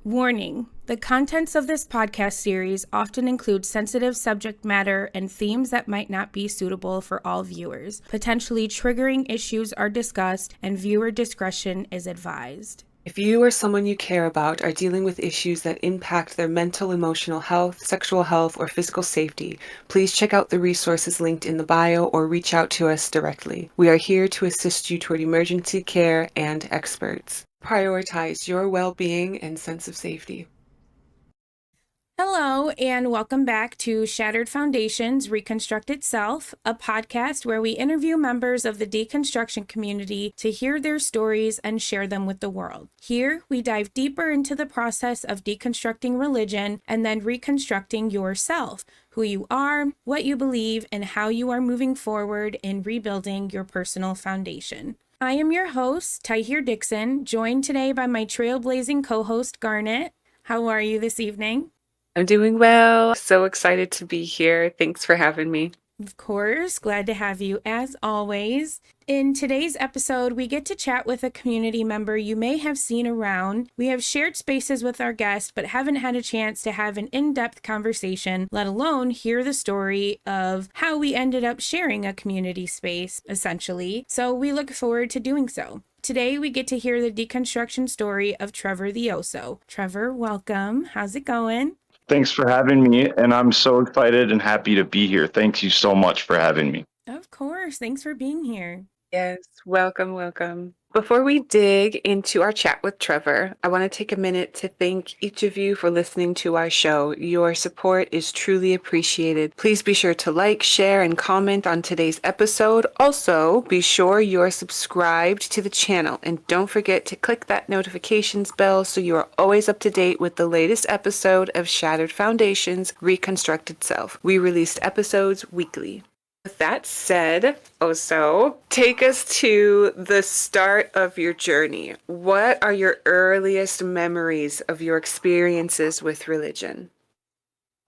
Warning: the contents of this podcast series often include sensitive subject matter and themes that might not be suitable for all viewers. Potentially triggering issues are discussed, and viewer discretion is advised. If you or someone you care about are dealing with issues that impact their mental, emotional health, sexual health, or physical safety, please check out the resources linked in the bio or reach out to us directly. We are here to assist you toward emergency care and experts. Prioritize your well-being and sense of safety. Hello, and welcome back to Shattered Foundations, Reconstructed Self, a podcast where we interview members of the deconstruction community to hear their stories and share them with the world. Here, we dive deeper into the process of deconstructing religion and then reconstructing yourself, who you are, what you believe, and how you are moving forward in rebuilding your personal foundation. I am your host, Tahir Dixon, joined today by my trailblazing co-host, Garnet. How are you this evening? I'm doing well. So excited to be here. Thanks for having me. Of course, glad to have you as always. In today's episode, we get to chat with a community member you may have seen around. We have shared spaces with our guests, but haven't had a chance to have an in-depth conversation, let alone hear the story of how we ended up sharing a community space, essentially. So we look forward to doing so. Today, we get to hear the deconstruction story of TrevorTheOso. Trevor, welcome. How's it going? Thanks for having me, and I'm so excited and happy to be here. Thank you so much for having me. Of course. Thanks for being here. Yes, welcome. Before we dig into our chat with Trevor, I want to take a minute to thank each of you for listening to our show. Your support is truly appreciated. Please be sure to like, share, and comment on today's episode. Also, be sure you're subscribed to the channel, and don't forget to click that notifications bell so you are always up to date with the latest episode of Shattered Foundations, Reconstructed Self. We release episodes weekly. With that said, Oso, take us to the start of your journey. What are your earliest memories of your experiences with religion?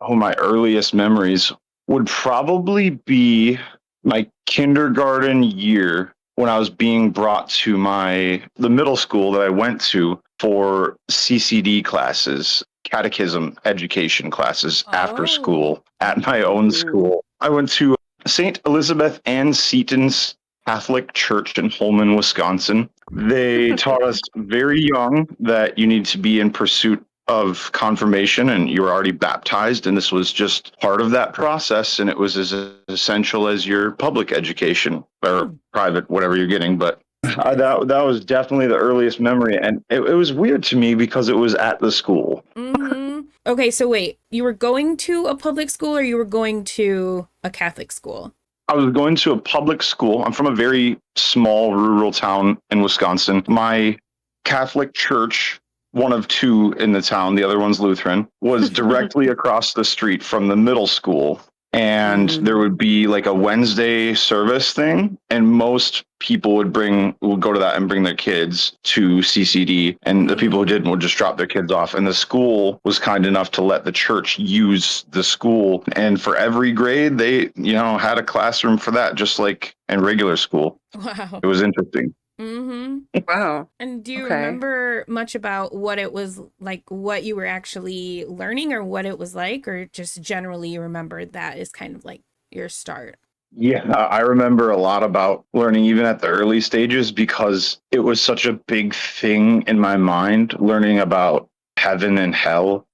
Oh, my earliest memories would probably be my kindergarten year when I was being brought to the middle school that I went to for CCD classes, catechism education classes after school at my own school. I went to St. Elizabeth Ann Seton's Catholic Church in Holman, Wisconsin. They taught us very young that you need to be in pursuit of confirmation and you were already baptized, and this was just part of that process, and it was as essential as your public education or private, whatever you're getting. But that was definitely the earliest memory, and it was weird to me because it was at the school. Mm-hmm. Okay, so wait, you were going to a public school or you were going to a Catholic school? I was going to a public school. I'm from a very small rural town in Wisconsin. My Catholic church, one of two in the town, the other one's Lutheran, was directly across the street from the middle school. And there would be like a Wednesday service thing, and most people would go to that and bring their kids to CCD, and the people who didn't would just drop their kids off. And the school was kind enough to let the church use the school, and for every grade they had a classroom for that, just like in regular school. Wow. It was interesting. Wow. And do you remember much about what it was like, what you were actually learning, or what it was like, or just generally you remember that is kind of like your start? Yeah, I remember a lot about learning even at the early stages because it was such a big thing in my mind, learning about heaven and hell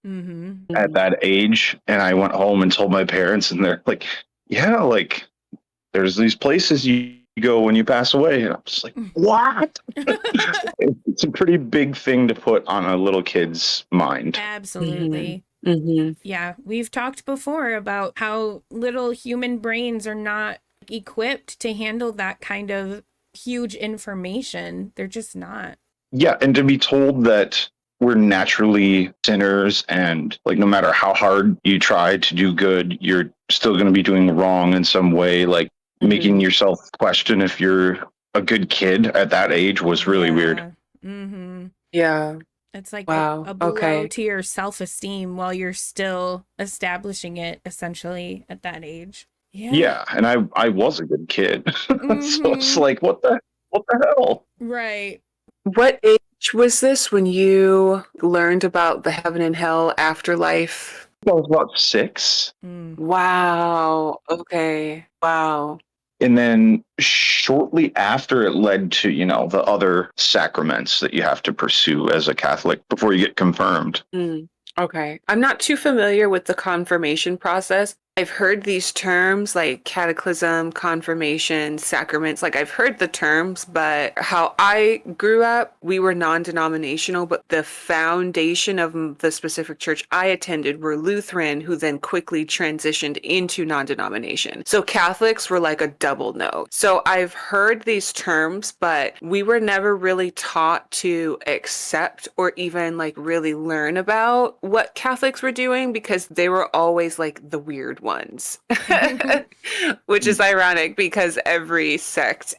at that age. And I went home and told my parents, and they're like, yeah, like there's these places you go when you pass away. And I'm just like, what? It's a pretty big thing to put on a little kid's mind. Absolutely. Yeah, we've talked before about how little human brains are not equipped to handle that kind of huge information. They're just not. Yeah, and to be told that we're naturally sinners, and like no matter how hard you try to do good, you're still going to be doing wrong in some way, like making yourself question if you're a good kid at that age was really weird. Yeah. It's like Wow. a blow to your self-esteem while you're still establishing it essentially at that age. Yeah, and I was a good kid. So it's like, what the hell? Right. What age age was this when you learned about the heaven and hell afterlife? I was about 6. Mm. Wow. Okay. Wow. And then shortly after, it led to, the other sacraments that you have to pursue as a Catholic before you get confirmed. Okay. I'm not too familiar with the confirmation process. I've heard these terms like catechism, confirmation, sacraments. Like I've heard the terms, but how I grew up, we were non-denominational, but the foundation of the specific church I attended were Lutheran, who then quickly transitioned into non-denomination. So Catholics were like a double no. So I've heard these terms, but we were never really taught to accept or even like really learn about what Catholics were doing because they were always like the weird ones, which is ironic because every sect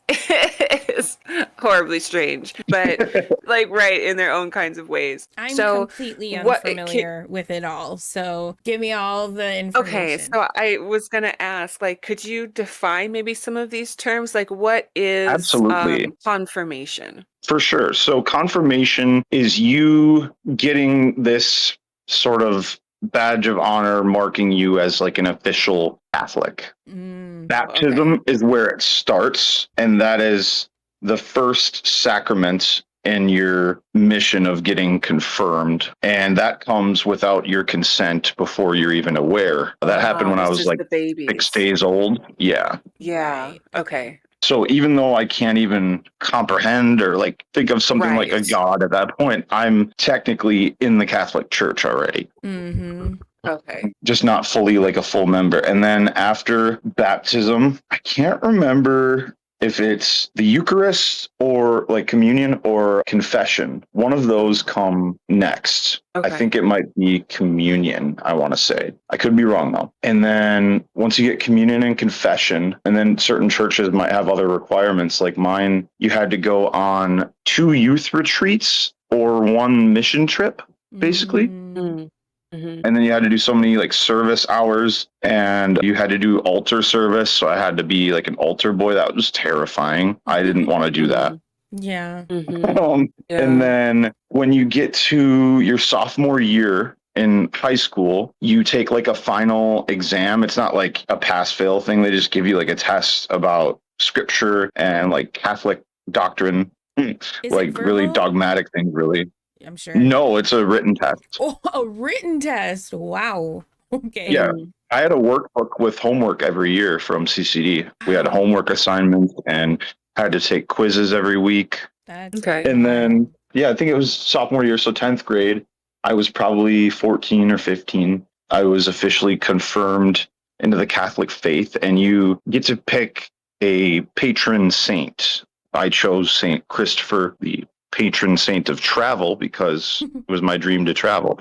is horribly strange, but like right in their own kinds of ways. I'm So completely what unfamiliar with it all. So give me all the okay, information. so I was gonna ask, like, could you define maybe some of these terms? Like, what is Absolutely. confirmation? For sure. So confirmation is you getting this sort of badge of honor marking you as like an official Catholic. Mm. Baptism Okay. is where it starts, and that is the first sacrament in your mission of getting confirmed. And that comes without your consent before you're even aware. That happened when I This was is like the 6 babies. days old. Yeah. Yeah. Right. Okay. So even though I can't even comprehend or like think of something like a Right. God at that point, I'm technically in the Catholic Church already, Mm-hmm. Okay. just not fully like a full member. And then after baptism, I can't remember if it's the Eucharist or like communion or confession. One of those come next. I Okay. think it might be communion, I want to say. I could be wrong though. And then once you get communion and confession, and then certain churches might have other requirements. Like mine, you had to go on 2 youth retreats or 1 mission trip, basically. Mm. Mm. Mhm. And then you had to do so many like service hours, and you had to do altar service. So I had to be like an altar boy. That was terrifying. I didn't want to do that. Mhm. Yeah. Mhm. And Yeah. then when you get to your sophomore year in high school, you take like a final exam. It's not like a pass fail thing. They just give you like a test about scripture and like Catholic doctrine, Is it like really verbal? dogmatic things, really. I'm sure. No, it's a written test. Oh, a written test. Wow. Okay. Yeah. Mm. I had a workbook with homework every year from CCD. We had Wow. homework assignments and had to take quizzes every week. That's Okay. And then, wild. yeah, I think it was sophomore year, so 10th grade. I was probably 14 or 15. I was officially confirmed into the Catholic faith, and you get to pick a patron saint. I chose Saint Christopher, the patron saint of travel, because it was my dream to travel.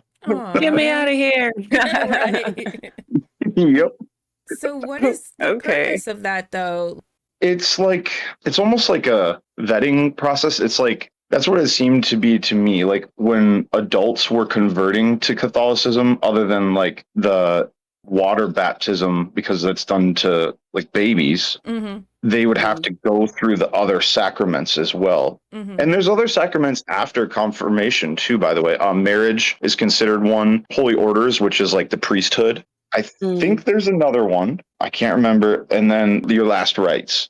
Get me Aw. out of here. Right. Yep. So what is the Okay. purpose of that though? It's almost like a vetting process. It's like that's what it seemed to be to me. Like when adults were converting to Catholicism, other than like the water baptism, because that's done to like babies, Mm-hmm. they would have Mm. to go through the other sacraments as well. Mm-hmm. And there's other sacraments after confirmation too, by the way. Marriage is considered one. Holy orders, which is like the priesthood. I Mm. think there's another one. I can't remember. And then your last rites,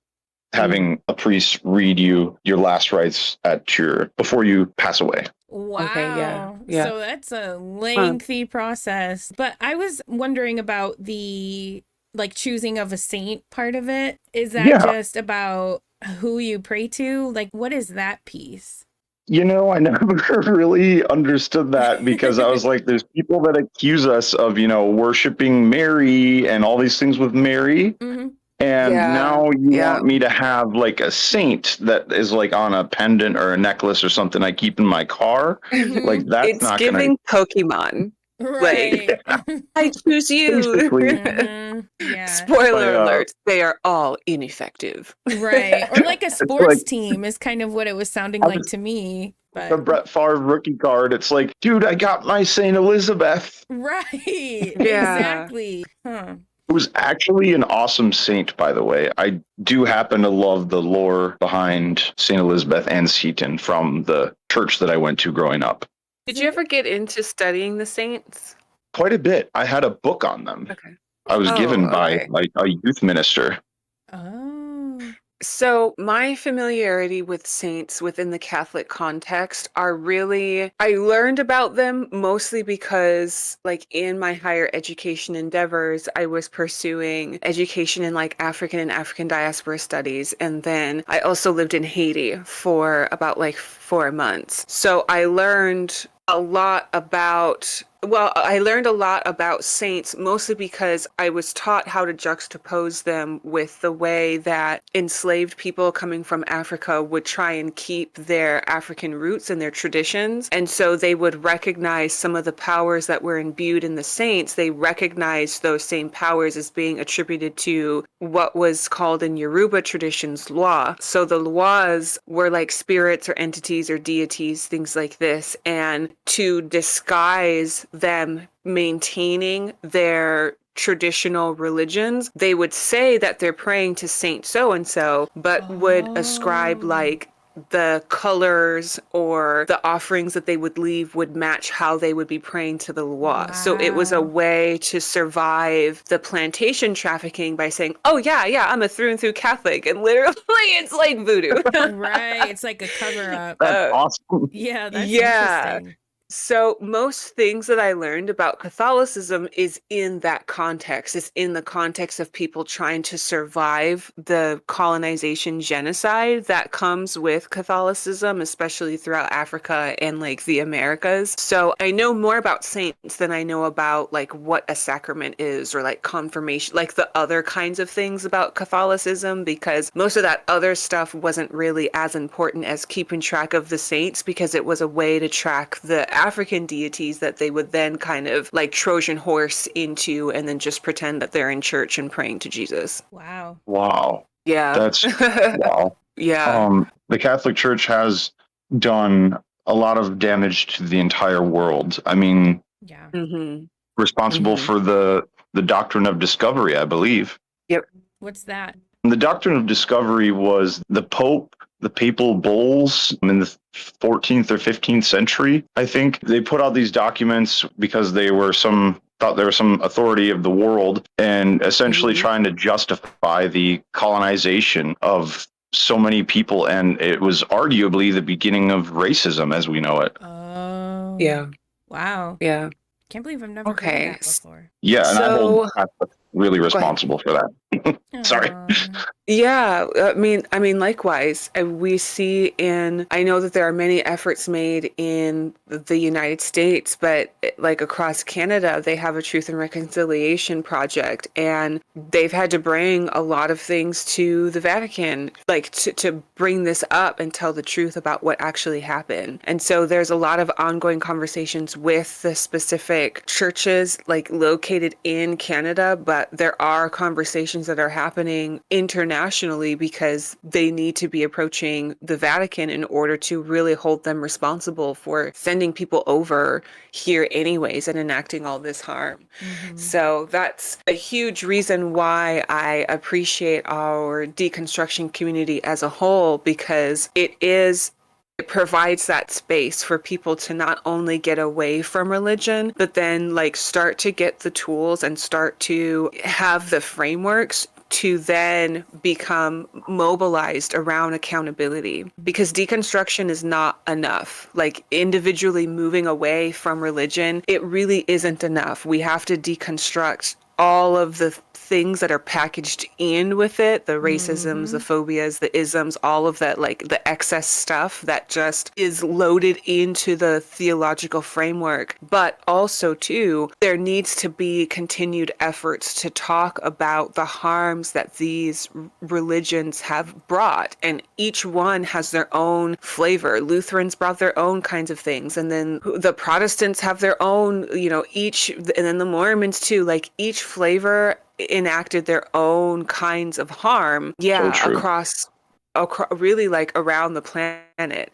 Mm. having a priest read you your last rites at your before you pass away. Okay. Yeah. Wow. Yeah. So that's a Huh. lengthy process. But I was wondering about the like choosing of a saint part of it. Is that Yeah. just about who you pray to? Like, what is that piece? I never really understood that because I was like, there's people that accuse us of, worshiping Mary and all these things with Mary. Mm-hmm. And Yeah. now you Yeah. want me to have like a saint that is like on a pendant or a necklace or something I keep in my car. Like Mm-hmm. that's It's not gonna giving Pokemon. Like, Right. I choose you. basically Mm-hmm. Yeah. my Spoiler alert, they are all ineffective. Right. Or like a it's like sports team is kind of what it was sounding I like was to me. the But Brett Favre rookie card. It's like, dude, I got my Saint Elizabeth. right. Yeah. Exactly. Huh. was actually an awesome saint, by the way. I do happen to love the lore behind St. Elizabeth and Seton from the church that I went to growing up. Did you ever get into studying the saints? Quite a bit. I had a book on them. Okay. I was Oh, given by okay. like a youth minister. Oh. So my familiarity with saints within the Catholic context are really, I learned about them mostly because like in my higher education endeavors, I was pursuing education in like African and African diaspora studies. And then I also lived in Haiti for about like 4 months. So I learned a lot about I learned a lot about saints mostly because I was taught how to juxtapose them with the way that enslaved people coming from Africa would try and keep their African roots and their traditions. And so they would recognize some of the powers that were imbued in the saints. They recognized those same powers as being attributed to what was called in Yoruba traditions Lwa. So the Lwas were like spirits or entities or deities, things like this. And to disguise them maintaining their traditional religions, they would say that they're praying to Saint so and so, but would ascribe like the colors or the offerings that they would leave would match how they would be praying to the Lwa. So it was a Wow. way to survive the plantation trafficking by saying, oh yeah, I'm a through and through Catholic. And literally it's like voodoo. Right. It's like a cover up. That's awesome. Yeah, that's Yeah. interesting. So most things that I learned about Catholicism is in that context. It's in the context of people trying to survive the colonization genocide that comes with Catholicism, especially throughout Africa and like the Americas. So I know more about saints than I know about like what a sacrament is or like confirmation, like the other kinds of things about Catholicism, because most of that other stuff wasn't really as important as keeping track of the saints because it was a way to track the African deities that they would then kind of like Trojan horse into and then just pretend that they're in church and praying to Jesus. Wow. Wow. Yeah. That's wow. Yeah. The Catholic Church has done a lot of damage to the entire world. I mean, Yeah. Mm-hmm. responsible Mm-hmm. for the doctrine of discovery, I believe. Yep. What's that? The doctrine of discovery was the Pope, the papal bulls in the 14th or 15th century, I think. They put out these documents because they were thought there was some authority of the world and essentially Mm-hmm. trying to justify the colonization of so many people. And it was arguably the beginning of racism as we know it. Oh. Yeah. Wow. Yeah. Can't believe I've never heard of Okay. that before. Yeah, and I hold So Catholics really go ahead. responsible for that. Sorry. Aw. Yeah, I mean, likewise, we see I know that there are many efforts made in the United States, but like across Canada, they have a Truth and Reconciliation project, and they've had to bring a lot of things to the Vatican, like to bring this up and tell the truth about what actually happened. And so there's a lot of ongoing conversations with the specific churches, like located in Canada, but there are conversations that are happening internationally because they need to be approaching the Vatican in order to really hold them responsible for sending people over here anyways and enacting all this harm. Mhm. So that's a huge reason why I appreciate our deconstruction community as a whole, because it provides that space for people to not only get away from religion, but then like start to get the tools and start to have the frameworks to then become mobilized around accountability. Because deconstruction is not enough. Like individually moving away from religion, it really isn't enough. We have to deconstruct all of the things that are packaged in with it, the racisms, the Mhm. phobias, the isms, all of that, like the excess stuff that just is loaded into the theological framework. But also too, there needs to be continued efforts to talk about the harms that these religions have brought, and each one has their own flavor. Lutherans brought their own kinds of things, and then the Protestants have their own, each, and then the Mormons too, like each flavor enacted their own kinds of harm, So yeah, true. across really like around the planet.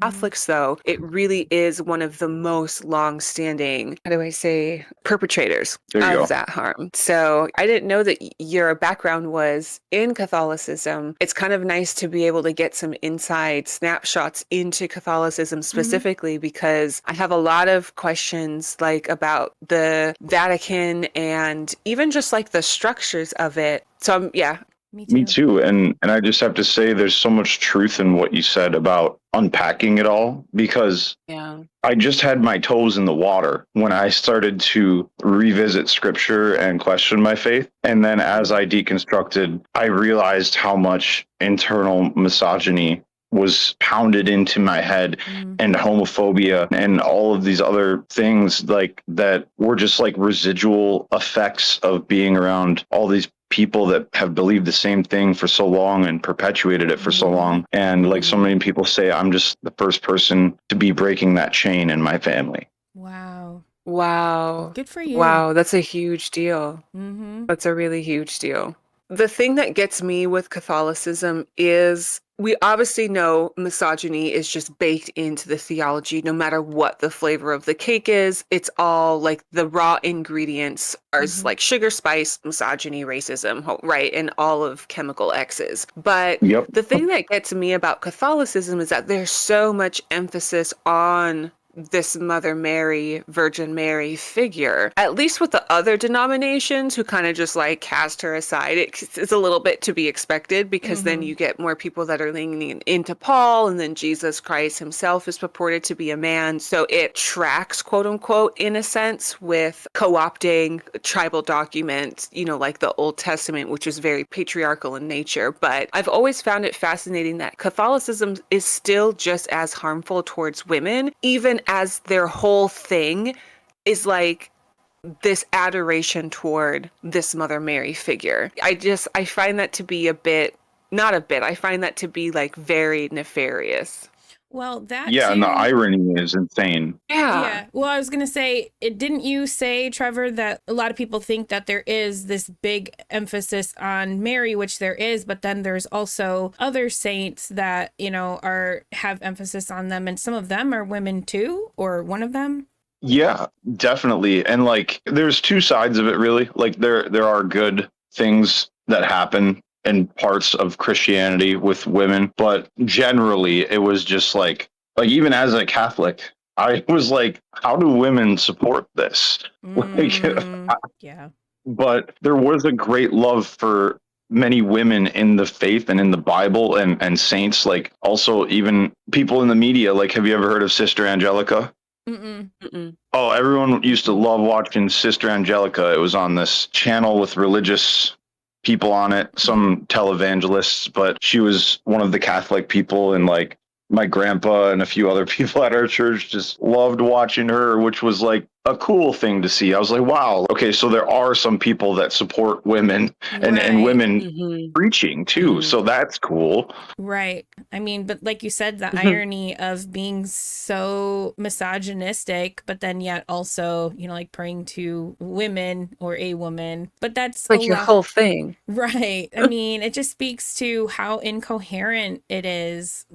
Catholics, though, it really is one of the most long-standing, how do I say, perpetrators There you of go. that harm. So I didn't know that your background was in Catholicism. It's kind of nice to be able to get some inside snapshots into Catholicism specifically, because I have a lot of questions like about the Vatican and even just like the structures of it. So yeah. Me too. And I just have to say there's so much truth in what you said about unpacking it all, because Yeah. I just had my toes in the water when I started to revisit scripture and question my faith. And then as I deconstructed, I realized how much internal misogyny was pounded into my head, and homophobia and all of these other things like that were just like residual effects of being around all these people that have believed the same thing for so long and perpetuated it for so long. And like so many people say, I'm just the first person to be breaking that chain in my family. Wow. Wow. Good for you. Wow, that's a huge deal. That's a really huge deal. The thing that gets me with Catholicism is we obviously know misogyny is just baked into the theology, no matter what the flavor of the cake is. It's all like the raw ingredients are like sugar, spice, misogyny, racism, right? And all of chemical X's. But Yep. the thing that gets me about Catholicism is that there's so much emphasis on this Mother Mary, Virgin Mary figure, at least with the other denominations who kind of just like cast her aside. It's a little bit to be expected, because then you get more people that are leaning into Paul, and then Jesus Christ himself is purported to be a man. So it tracks, quote unquote, in a sense, with co-opting tribal documents, like the Old Testament, which is very patriarchal in nature. But I've always found it fascinating that Catholicism is still just as harmful towards women, even as their whole thing is like this adoration toward this Mother Mary figure. I find that to be I find that to be like very nefarious. Well, that Yeah, and the too. irony is insane. Yeah. Well, I was going to say, didn't you say, Trevor, that a lot of people think that there is this big emphasis on Mary, which there is, but then there's also other saints that, have emphasis on them, and some of them are women too, or one of them? Yeah, definitely. And like there's two sides of it really. Like there are good things that happen in parts of Christianity with women, but generally it was just like even as a Catholic, I was like, how do women support this? Like Yeah. but there was a great love for many women in the faith and in the Bible and saints, like also even people in the media. Like, have you ever heard of Sister Angelica? Mm-mm. Oh, everyone used to love watching Sister Angelica. It was on this channel with religious people on it, some televangelists, but she was one of the Catholic people, and like my grandpa and a few other people at our church just loved watching her, which was like a cool thing to see. I was like, wow, okay, so there are some people that support women and Right. women preaching too. So that's cool. Right. I mean, but like you said, the irony of being so misogynistic, but then yet also, like praying to women or a woman. But that's like your whole thing. Right. I mean, it just speaks to how incoherent it is,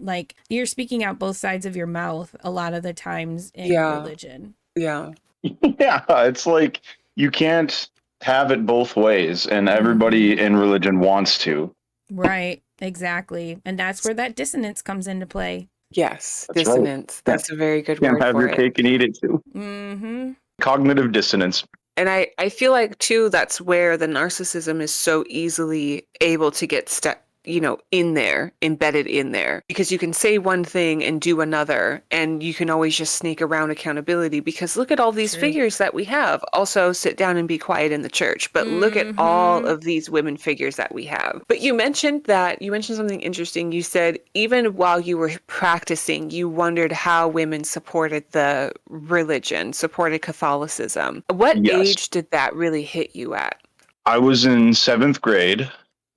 like you're speaking out both sides of your mouth a lot of the times in religion. Yeah. Yeah, it's like you can't have it both ways, and everybody in religion wants to. Right. Exactly. And that's where that dissonance comes into play. Yes. That's Dissonance. right. That's a very good Can't word have for your it. cake and eat it too. Cognitive dissonance. And I feel like too, that's where the narcissism is so easily able to get stuck, in there, embedded in there, because you can say one thing and do another, and you can always just sneak around accountability, because look at all these figures that we have. Also sit down and be quiet in the church, but look at all of these women figures that we have. But you mentioned something interesting. You said even while you were practicing, you wondered how women supported the religion, supported Catholicism. What age did that really hit you at? I was in 7th grade.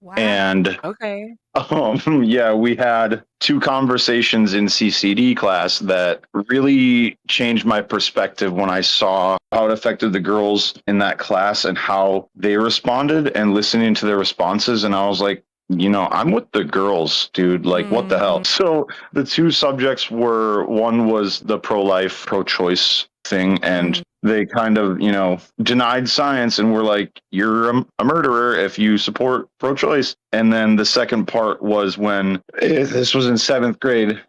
Wow. And okay. Yeah, we had 2 conversations in CCD class that really changed my perspective when I saw how it affected the girls in that class and how they responded and listening to their responses. And I was like, I'm with the girls, dude. Like, what the hell? Mm-hmm. So the two subjects were, one was the pro-life, pro-choice thing, and Mm. they kind of, denied science and were like, you're a murderer if you support pro-choice. And then the second part was when, this was in seventh grade,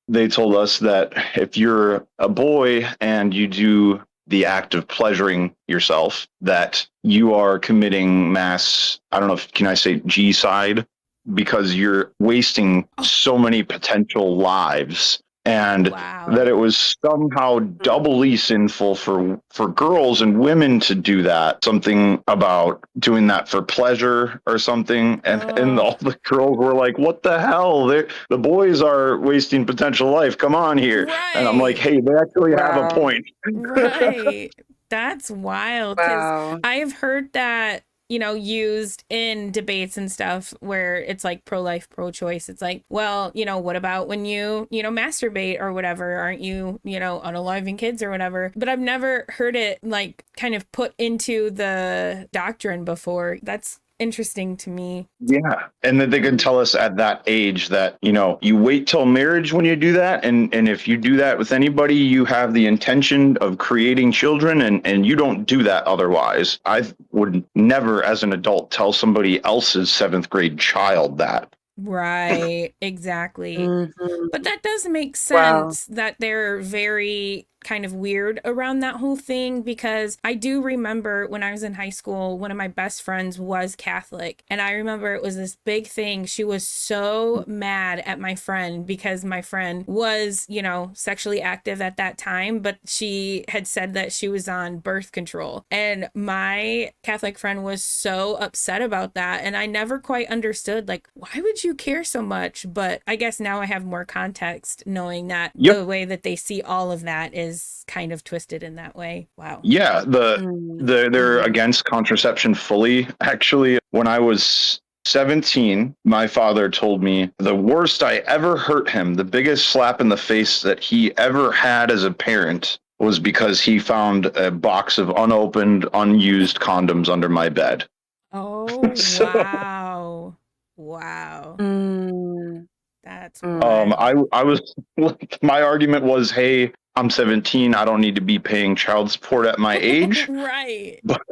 they told us that if you're a boy and you do the act of pleasuring yourself, that you are committing mass, I don't know if, can I say G-side? Because you're wasting Oh, so many potential lives, and that wow. it was somehow doubly sinful for girls and women to do that, something about doing that for pleasure or something. And Oh, all the girls were like, what the hell, the boys are wasting potential life, come on here. And I'm like, right. hey, they actually have a Wow. point. Right. That's wild because Wow. I've heard that, used in debates and stuff where it's like pro-life, pro-choice. It's like, well, what about when you masturbate or whatever? Aren't you, unaliving kids or whatever? But I've never heard it like kind of put into the doctrine before. That's interesting to me. Yeah. And that they can Mm. tell us at that age that, you wait till marriage when you do that. And if you do that with anybody, you have the intention of creating children, and you don't do that otherwise. I would never, as an adult, tell somebody else's seventh grade child that. Right, exactly. But Mhm. that does make Wow. sense that they're very kind of weird around that whole thing because I do remember when I was in high school, one of my best friends was Catholic. And I remember it was this big thing. She was so mad at my friend because my friend was, sexually active at that time, but she had said that she was on birth control. And my Catholic friend was so upset about that. And I never quite understood, like, why would you care so much? But I guess now I have more context knowing that Yep. the way that they see all of that is kind of twisted in that way. Wow. Yeah. Mm. They're Mhm. against contraception fully. Actually, when I was 17, my father told me the worst I ever hurt him, the biggest slap in the face that he ever had as a parent, was because he found a box of unopened, unused condoms under my bed. Oh, So wow. Wow. Mm. That's Mm. wild. I was like, my argument was, hey, I'm 17. I don't need to be paying child support at my age. Right. But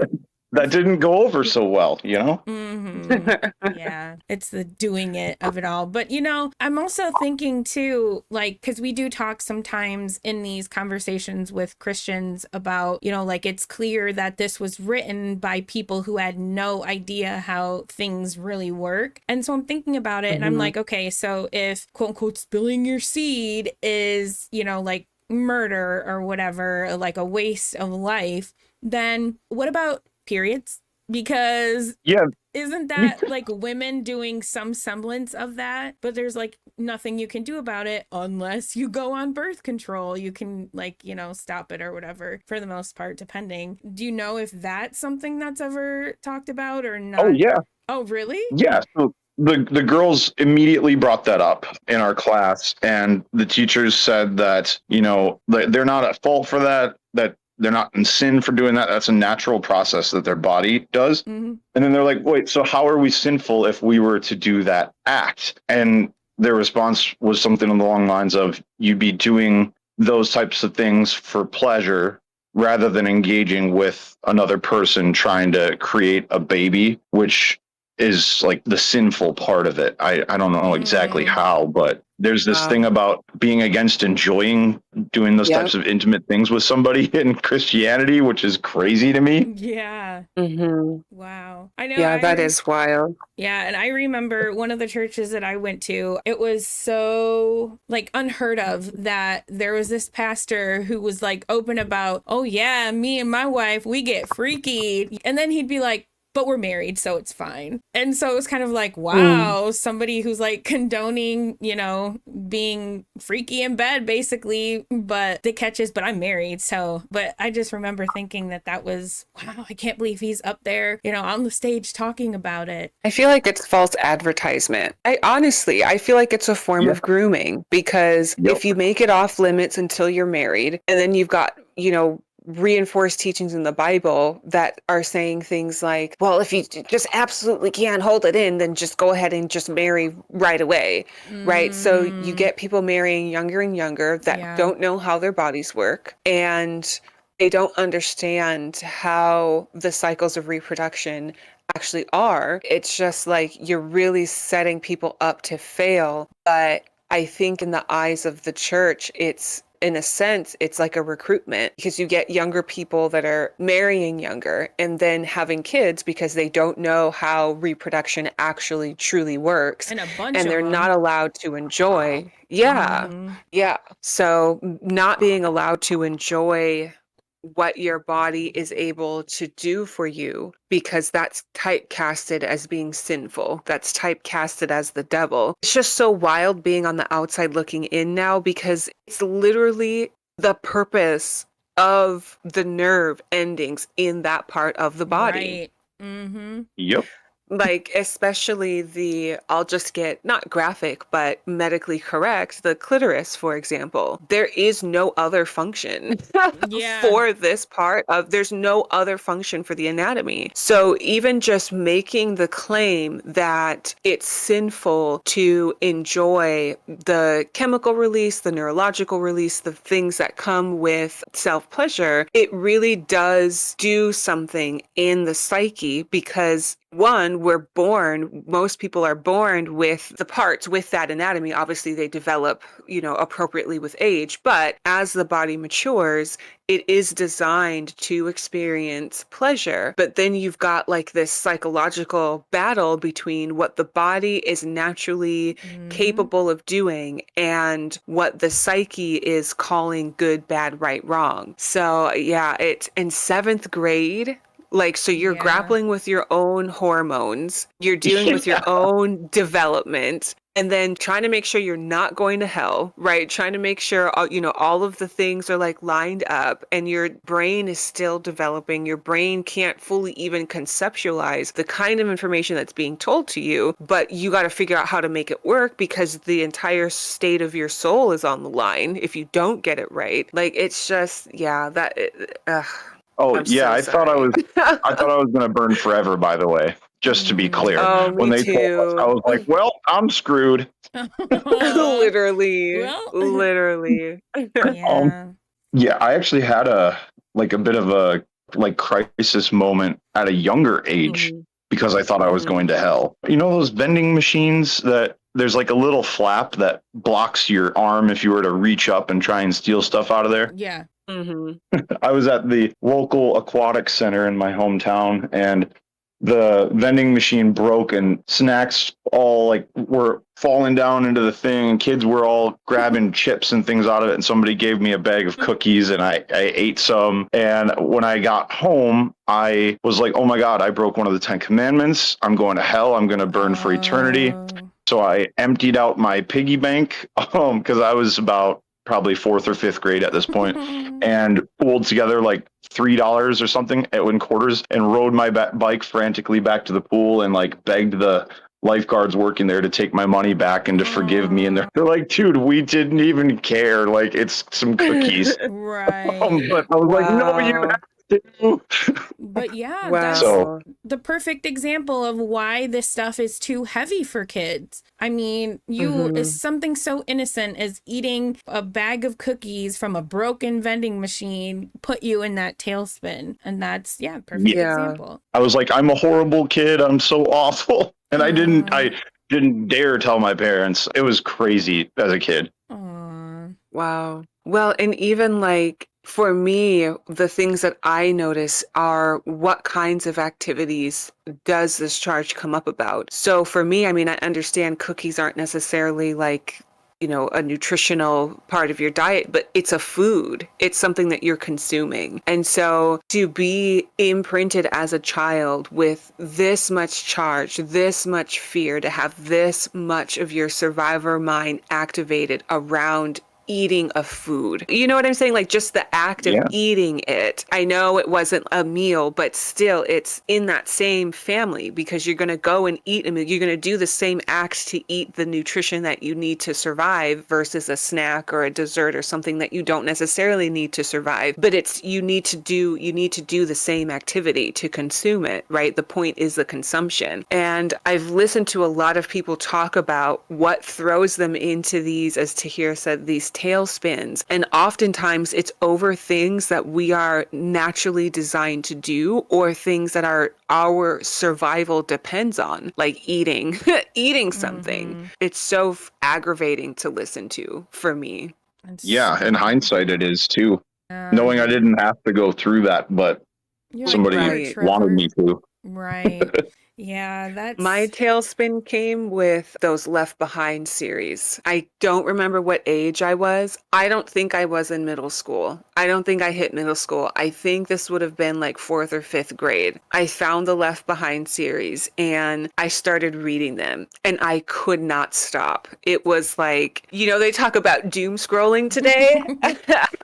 that didn't go over so well. Mm-hmm. Yeah, it's the doing it of it all. But I'm also thinking too, like, because we do talk sometimes in these conversations with Christians about, like it's clear that this was written by people who had no idea how things really work. And so I'm thinking about it and I'm Mhm. like, okay, so if quote unquote spilling your seed is, like murder or whatever, like a waste of life, then what about periods? Because Yeah. isn't that like women doing some semblance of that? But there's like nothing you can do about it unless you go on birth control. You can like, stop it or whatever for the most part, depending. Do you know if that's something that's ever talked about or Oh, not? yeah. Oh, really? Yeah. So the girls immediately brought that up in our class, and the teachers said that, they're not at fault for that, that they're not in sin for doing that. That's a natural process that their body does. Mm-hmm. And then they're like, wait, so how are we sinful if we were to do that act? And their response was something along the lines of, you'd be doing those types of things for pleasure rather than engaging with another person trying to create a baby, which is like the sinful part of it. I don't know exactly Mm, how, but there's this thing Wow. about being against enjoying doing those Yep. types of intimate things with somebody in Christianity, which is crazy to me. yeah. Mhm. Wow. I know Yeah, that is wild. Yeah, and I remember one of the churches that I went to, it was so like unheard of that there was this pastor who was like open about, oh yeah, me and my wife, we get freaky. And then he'd be like, but we're married, so it's fine. And so it was kind of like, Mm. wow, somebody who's like condoning, being freaky in bed, basically, but the catch is, but I'm married. So, but I just remember thinking that was, wow, I can't believe he's up there, on the stage talking about it. I feel like it's false advertisement. I feel like it's a form Yeah. of grooming because Yep. if you make it off limits until you're married and then you've got, reinforce teachings in the Bible that are saying things like, well, if you just absolutely can't hold it in, then just go ahead and just marry right away, right? So you get people marrying younger and younger that don't know how their bodies work, and they don't understand how the cycles of reproduction actually are. It's just like you're really setting people up to fail. But I think in the eyes of the church, it's, in a sense, it's like a recruitment, because you get younger people that are marrying younger and then having kids because they don't know how reproduction actually truly works. And a bunch And of they're them. not allowed to enjoy. Yeah. Yeah. So not being allowed to enjoy what your body is able to do for you, because that's typecasted as being sinful. That's typecasted as the devil. It's just so wild being on the outside looking in now, because it's literally the purpose of the nerve endings in that part of the body. Right. Yep. Like, especially the, I'll just get not graphic, but medically correct, the clitoris, for example. There is no other function Yeah. for this part of, there's no other function for the anatomy. So even just making the claim that it's sinful to enjoy the chemical release, the neurological release, the things that come with self-pleasure, it really does do something in the psyche, because one, most people are born with the parts with that anatomy. Obviously, they develop, appropriately with age. But as the body matures, it is designed to experience pleasure. But then you've got like this psychological battle between what the body is naturally capable of doing and what the psyche is calling good, bad, right, wrong. So yeah, it's in seventh grade. Like, so you're grappling with your own hormones, you're dealing with your own development, and then trying to make sure you're not going to hell, right? Trying to make sure, all of the things are like lined up, and your brain is still developing. Your brain can't fully even conceptualize the kind of information that's being told to you, but you got to figure out how to make it work, because the entire state of your soul is on the line if you don't get it right. Like, it's just, yeah, Oh I'm yeah, so sorry. I thought I was gonna burn forever, by the way. Just to be clear. Oh, When me they told us, I too. was like, well, I'm screwed. Literally, Well, literally. Um yeah. yeah, I actually had a bit of a like crisis moment at a younger age Mhm, because I thought I was mhm. going to hell. You know those vending machines that there's like a little flap that blocks your arm if you were to reach up and try and steal stuff out of there? Yeah. Mhm. I was at the local aquatic center in my hometown, and the vending machine broke and snacks all like were falling down into the thing, and kids were all grabbing chips and things out of it, and somebody gave me a bag of cookies, and I ate some. And when I got home, I was like, oh my god, I broke one of the 10 commandments. I'm going to hell. I'm going to burn for eternity. Oh. So I emptied out my piggy bank because I was about probably fourth or fifth grade at this point, and pulled together like $3 or something in quarters and rode my bike frantically back to the pool and like begged the lifeguards working there to take my money back and to forgive me. And they're like, dude, we didn't even care. Like, it's some cookies. Right. But I was like, no, you Wow. have to. But yeah, that's So Wow. the perfect example of why this stuff is too heavy for kids. I mean, is Mhm. something so innocent as eating a bag of cookies from a broken vending machine put you in that tailspin. And that's, yeah, perfect yeah, Yeah. example. I was like, I'm a horrible kid. I'm so awful. And Aw. I didn't dare tell my parents. It was crazy as a kid. Aw. Wow. Well, and even like for me, the things that I notice are what kinds of activities does this charge come up about? So for me, I mean, I understand cookies aren't necessarily like, a nutritional part of your diet, but it's a food. It's something that you're consuming. And so to be imprinted as a child with this much charge, this much fear, to have this much of your survivor mind activated around eating a food. You know what I'm saying? Like just the act of Yeah. eating it. I know it wasn't a meal, but still it's in that same family because you're going to go and eat a meal. You're going to do the same acts to eat the nutrition that you need to survive versus a snack or a dessert or something that you don't necessarily need to survive. But it's you need to do the same activity to consume it, right? The point is the consumption. And I've listened to a lot of people talk about what throws them into these, as Tahir said, these tailspins. And oftentimes it's over things that we are naturally designed to do or things that our survival depends on, like eating, eating something. It's so aggravating to listen to for me. It's Yeah. In so, hindsight, it is too. Knowing I you're, didn't have to go through that, but you're like, somebody here, Right. wanted Trevor. me to. Right. Yeah, My that's tailspin came with those Left Behind series. I don't remember what age I was. I don't think I was in middle school. I don't think I hit middle school. I think this would have been like fourth or fifth grade. I found the Left Behind series and I started reading them and I could not stop. It was like, they talk about doom scrolling today.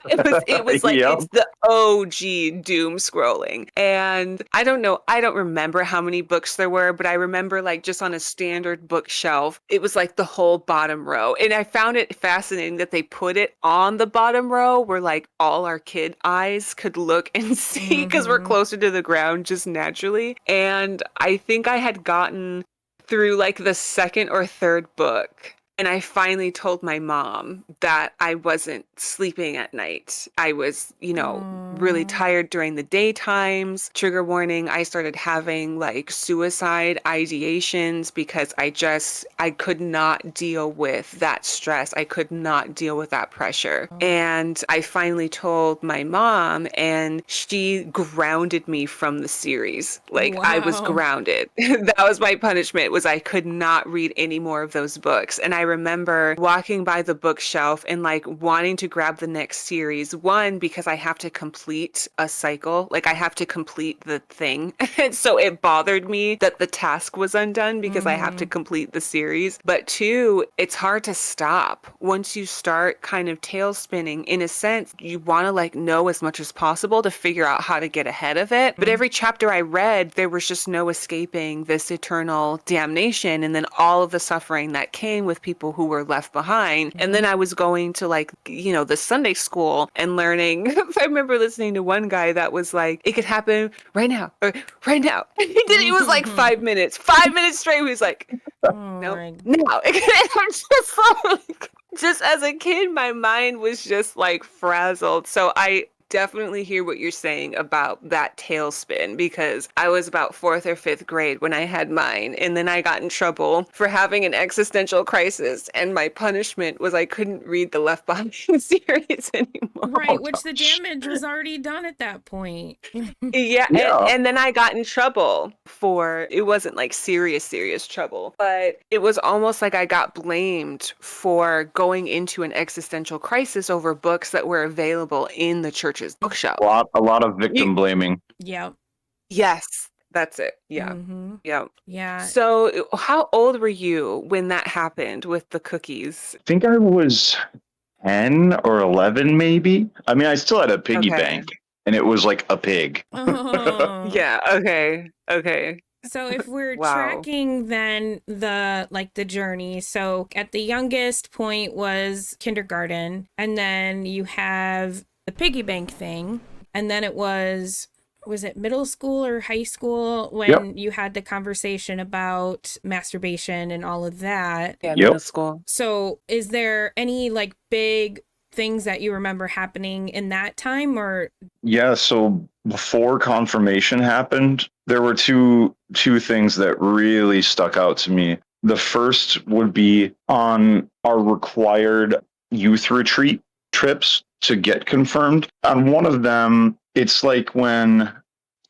It was like Yep. it's the OG doom scrolling. And I don't know, I don't remember how many books there were, but I remember like just on a standard bookshelf, it was like the whole bottom row. And I found it fascinating that they put it on the bottom row where like all our kid eyes could look and see because we're closer to the ground just naturally. And I think I had gotten through like the second or third book. And I finally told my mom that I wasn't sleeping at night. I was, really tired during the daytimes. Trigger warning, I started having like suicide ideations because I could not deal with that stress. I could not deal with that pressure. And I finally told my mom and she grounded me from the series. Like I was wow. grounded. That was my punishment was I could not read any more of those books. And I remember walking by the bookshelf and like wanting to grab the next series. One, because I have to complete a cycle. Like I have to complete the thing. And so it bothered me that the task was undone because I have to complete the series. But two, it's hard to stop. Once you start kind of tail spinning, in a sense, you want to like know as much as possible to figure out how to get ahead of it. But every chapter I read, there was just no escaping this eternal damnation and then all of the suffering that came with people who were left behind. And then I was going to like, the Sunday school and learning. I remember listening to one guy that was like, it could happen right now or right now. He did it was like 5 minutes. 5 minutes straight. He was like, Oh nope, my now. I'm just like, just as a kid, my mind was just like frazzled. So I definitely hear what you're saying about that tailspin because I was about fourth or fifth grade when I had mine. And then I got in trouble for having an existential crisis. And my punishment was I couldn't read the Left Behind series anymore. right, which the damage was already done at that point. Yeah, Yeah. and then I got in trouble for it wasn't like serious trouble, but it was almost like I got blamed for going into an existential crisis over books that were available in the church's bookshelf. A lot of You, victim blaming. Yep. yes, that's it. Yeah. Mm-hmm. Yeah. Yeah. So, how old were you when that happened with the cookies? I think I was 10 or 11, maybe. I mean, I still had a piggy Okay. bank, and it was like a pig. Oh. Yeah, okay. Okay. So if we're Wow. tracking then the journey, so at the youngest point was kindergarten, and then you have the piggy bank thing, and then it was it middle school or high school Yep. when you had the conversation about masturbation and all of that. Yeah, Yep. middle school. So is there any like big things that you remember happening in that time or Yeah. So before confirmation happened, there were two things that really stuck out to me. The first would be on our required youth retreat trips to get confirmed. On one of them, it's like when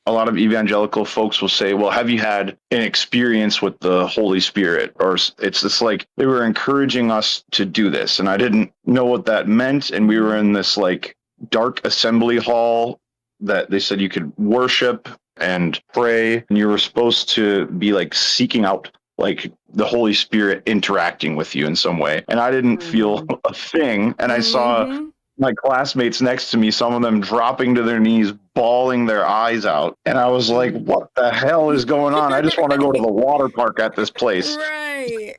a lot of evangelical folks will say, well, have you had an experience with the Holy Spirit? Or it's just like they were encouraging us to do this. And I didn't know what that meant. And we were in this like dark assembly hall that they said you could worship and pray. And you were supposed to be like seeking out like the Holy Spirit interacting with you in some way. And I didn't feel a thing. And I saw Mm-hmm. my classmates next to me, some of them dropping to their knees, bawling their eyes out. And I was like, what the hell is going on? I just want to go to the water park at this place. Right.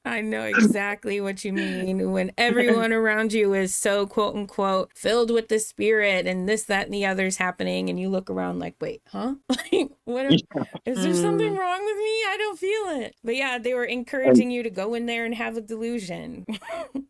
I know exactly what you mean when everyone around you is so quote unquote filled with the spirit and this, that, and the other's happening. And you look around like, wait, huh? Like, is there something wrong with me? I don't feel it. But yeah, they were encouraging you to go in there and have a delusion.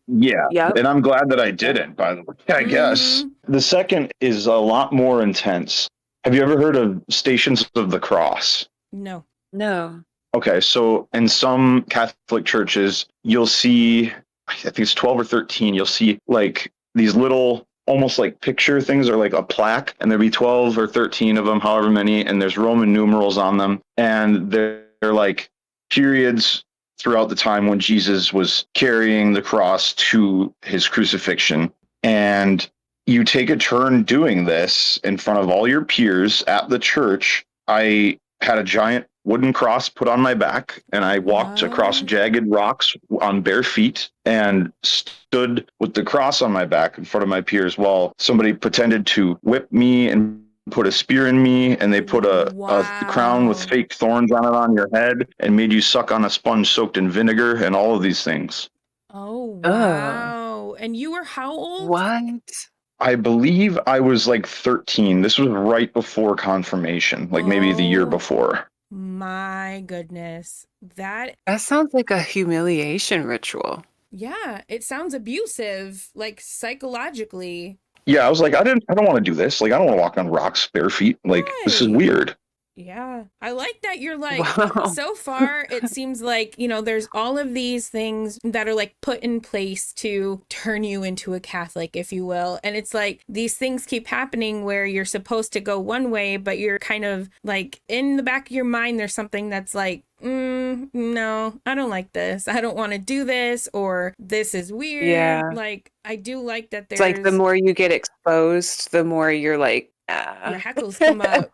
Yeah. Yep. And I'm glad that I didn't, by the way, I guess. The second is a lot more intense. Have you ever heard of Stations of the Cross? No. No. Okay, so in some Catholic churches, you'll see, I think it's 12 or 13, you'll see like these little, almost like picture things or like a plaque, and there'll be 12 or 13 of them, however many, and there's Roman numerals on them. And they're like periods throughout the time when Jesus was carrying the cross to his crucifixion. And you take a turn doing this in front of all your peers at the church. I had a giant wooden cross put on my back, and I walked across jagged rocks on bare feet and stood with the cross on my back in front of my peers while somebody pretended to whip me and put a spear in me, and they put a crown with fake thorns on it on your head and made you suck on a sponge soaked in vinegar and all of these things. Oh, wow. And you were how old? What? I believe I was like 13. This was right before confirmation, like maybe the year before. My goodness. That sounds like a humiliation ritual. Yeah, it sounds abusive, like psychologically. Yeah, I was like, I don't want to do this. Like, I don't want to walk on rocks bare feet. Like, this is weird. Yeah. I like that you're like, Wow. so far, it seems like, there's all of these things that are like put in place to turn you into a Catholic, if you will. And it's like these things keep happening where you're supposed to go one way, but you're kind of like in the back of your mind, there's something that's like, no, I don't like this. I don't want to do this, or this is weird. Yeah. Like, I do like that there's It's like the more you get exposed, the more you're like, your heckles come out.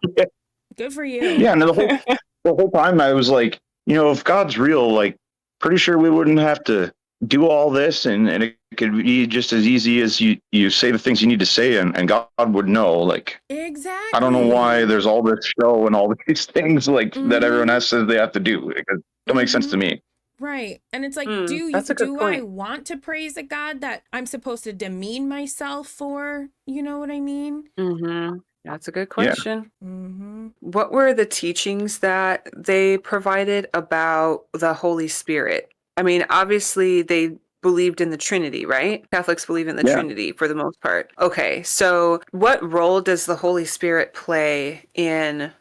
Good for you. Yeah, and the whole time I was like, if God's real, like, pretty sure we wouldn't have to do all this, and it could be just as easy as you say the things you need to say, and God would know. Like, exactly. I don't know why there's all this show and all these things like that everyone else says they have to do. It don't make sense to me. Right. And it's like, that's a good do point. I want to praise a God that I'm supposed to demean myself for? You know what I mean? Mm-hmm. That's a good question. Yeah. Mm-hmm. What were the teachings that they provided about the Holy Spirit? I mean, obviously they believed in the Trinity, right? Catholics believe in the Trinity for the most part. Okay, so what role does the Holy Spirit play in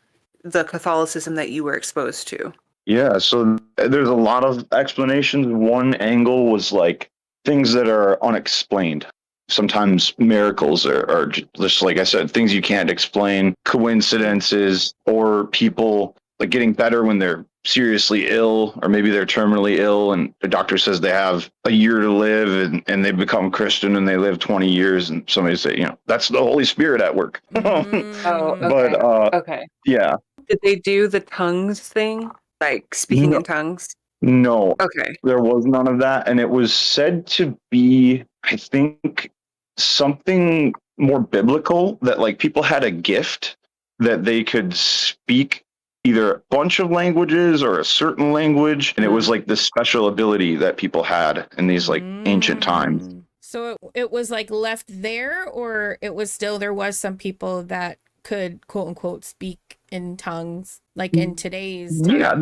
the Catholicism that you were exposed to? Yeah, so there's a lot of explanations. One angle was like things that are unexplained. Sometimes miracles are just, like I said, things you can't explain, coincidences, or people like getting better when they're seriously ill, or maybe they're terminally ill and the doctor says they have a year to live, and they become Christian and they live 20 years, and somebody say, that's the Holy Spirit at work. Oh, okay. But okay. Yeah. Did they do the tongues thing? Like speaking in tongues? No. Okay. There was none of that. And it was said to be, I think, something more biblical, that like people had a gift that they could speak either a bunch of languages or a certain language. And it was like this special ability that people had in these like ancient times. So it was like left there, or it was still, there was some people that could quote unquote speak in tongues, like in today's time. Yeah,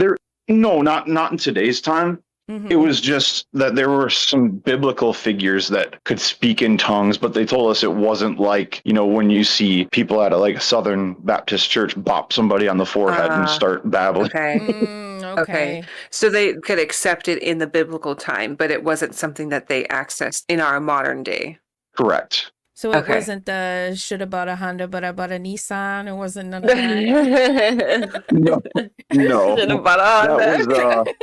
not in today's time. It was just that there were some biblical figures that could speak in tongues, but they told us it wasn't like, when you see people at a Southern Baptist church bop somebody on the forehead and start babbling. Okay. Okay. So they could accept it in the biblical time, but it wasn't something that they accessed in our modern day. Correct. So it wasn't the should have bought a Honda, but I bought a Nissan. It wasn't none of that. No. Should have bought a Honda.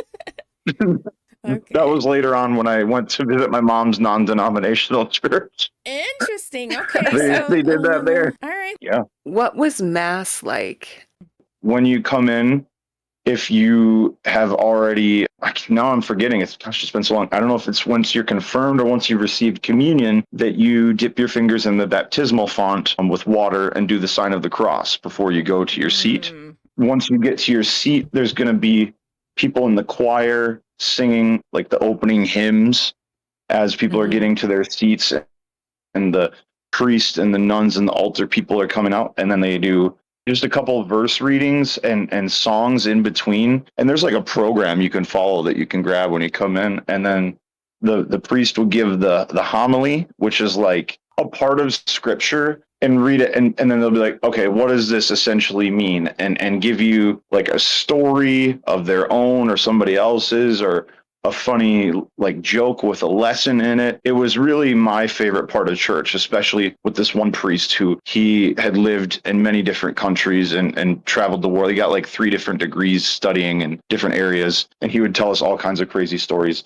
That was later on when I went to visit my mom's non-denominational church. Interesting. Okay. They did that there. All right. Yeah. What was Mass like? When you come in, if you have already, now I'm forgetting, it's been so long. I don't know if it's once you're confirmed or once you've received communion that you dip your fingers in the baptismal font with water and do the sign of the cross before you go to your seat. Once you get to your seat, there's going to be people in the choir singing like the opening hymns as people are getting to their seats, and the priest and the nuns and the altar people are coming out, and then they do just a couple of verse readings and songs in between, and there's like a program you can follow that you can grab when you come in, and then the priest will give the homily, which is like a part of scripture, and read it, and then they'll be like, okay, what does this essentially mean, and give you like a story of their own or somebody else's, or a funny like joke with a lesson in it. It was really my favorite part of church, especially with this one priest who he had lived in many different countries and traveled the world. He got like 3 different degrees studying in different areas, and he would tell us all kinds of crazy stories.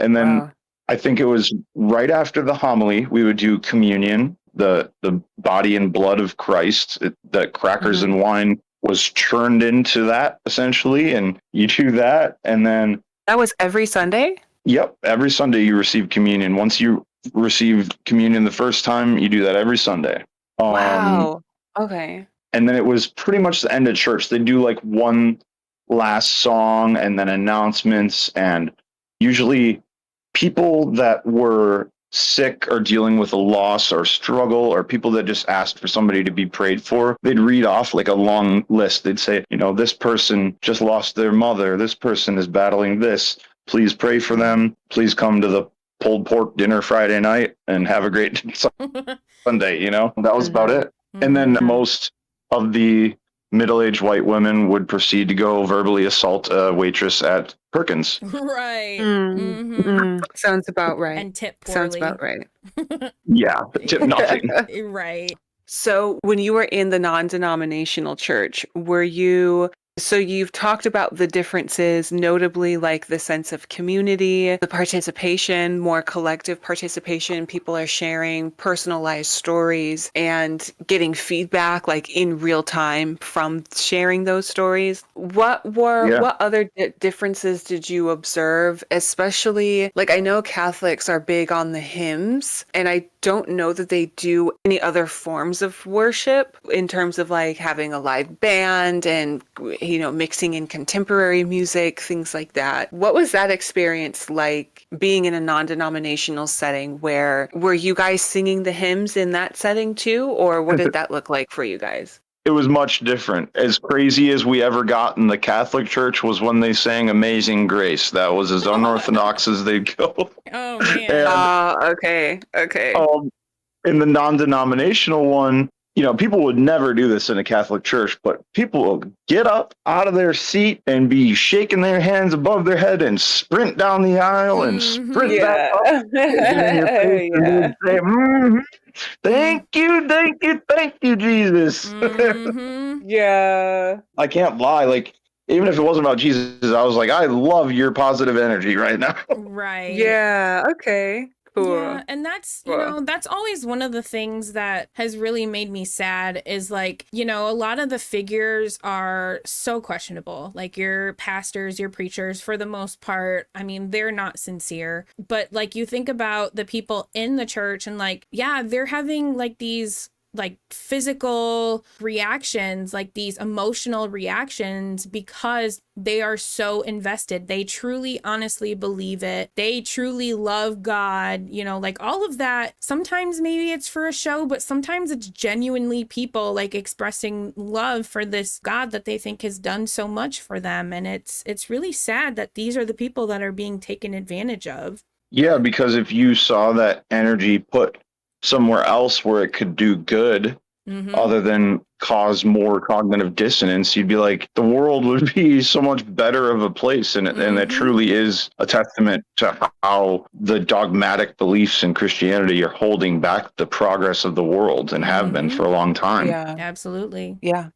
And then I think it was right after the homily, we would do communion, the body and blood of Christ. The crackers and wine was churned into that essentially, and you do that, and then That was every Sunday? yep, every Sunday you receive communion. Once you receive communion the first time, you do that every Sunday. Wow. Okay. And then it was pretty much the end of church. They do like one last song and then announcements, and usually people that were sick or dealing with a loss or struggle, or people that just asked for somebody to be prayed for, they'd read off like a long list. They'd say, this person just lost their mother, this person is battling this, please pray for them, please come to the pulled pork dinner Friday night and have a great Sunday. That was about it. And then most of the middle-aged white women would proceed to go verbally assault a waitress at Perkins. Right. Sounds about right. And tip Sounds poorly. about right. Yeah, tip nothing. Right. So when you were in the non-denominational church, so you've talked about the differences, notably like the sense of community, the participation, more collective participation. People are sharing personalized stories and getting feedback like in real time from sharing those stories. What other differences did you observe? Especially like I know Catholics are big on the hymns, and I don't know that they do any other forms of worship in terms of like having a live band and mixing in contemporary music, things like that. What was that experience like being in a non-denominational setting? Were you guys singing the hymns in that setting too, or what did that look like for you guys? It was much different. As crazy as we ever got in the Catholic Church was when they sang Amazing Grace. That was as unorthodox as they'd go. Oh man. Okay. In the non-denominational one, people would never do this in a Catholic church, but people will get up out of their seat and be shaking their hands above their head and sprint down the aisle and sprint back up. And say, thank you, Jesus. Yeah. I can't lie. Like, even if it wasn't about Jesus, I was like, I love your positive energy right now. Right. Yeah. Okay. Cool. Yeah, and that's, that's always one of the things that has really made me sad is like, a lot of the figures are so questionable. Like your pastors, your preachers, for the most part, I mean, they're not sincere. But like you think about the people in the church and like, yeah, they're having like these like physical reactions, like these emotional reactions, because they are so invested. They truly, honestly believe it. They truly love God, like all of that. Sometimes maybe it's for a show, but sometimes it's genuinely people like expressing love for this God that they think has done so much for them. And it's really sad that these are the people that are being taken advantage of. Yeah, because if you saw that energy put somewhere else where it could do good, other than cause more cognitive dissonance, you'd be like, the world would be so much better of a place. And it truly is a testament to how the dogmatic beliefs in Christianity are holding back the progress of the world and have been for a long time. Yeah. Absolutely. Yeah.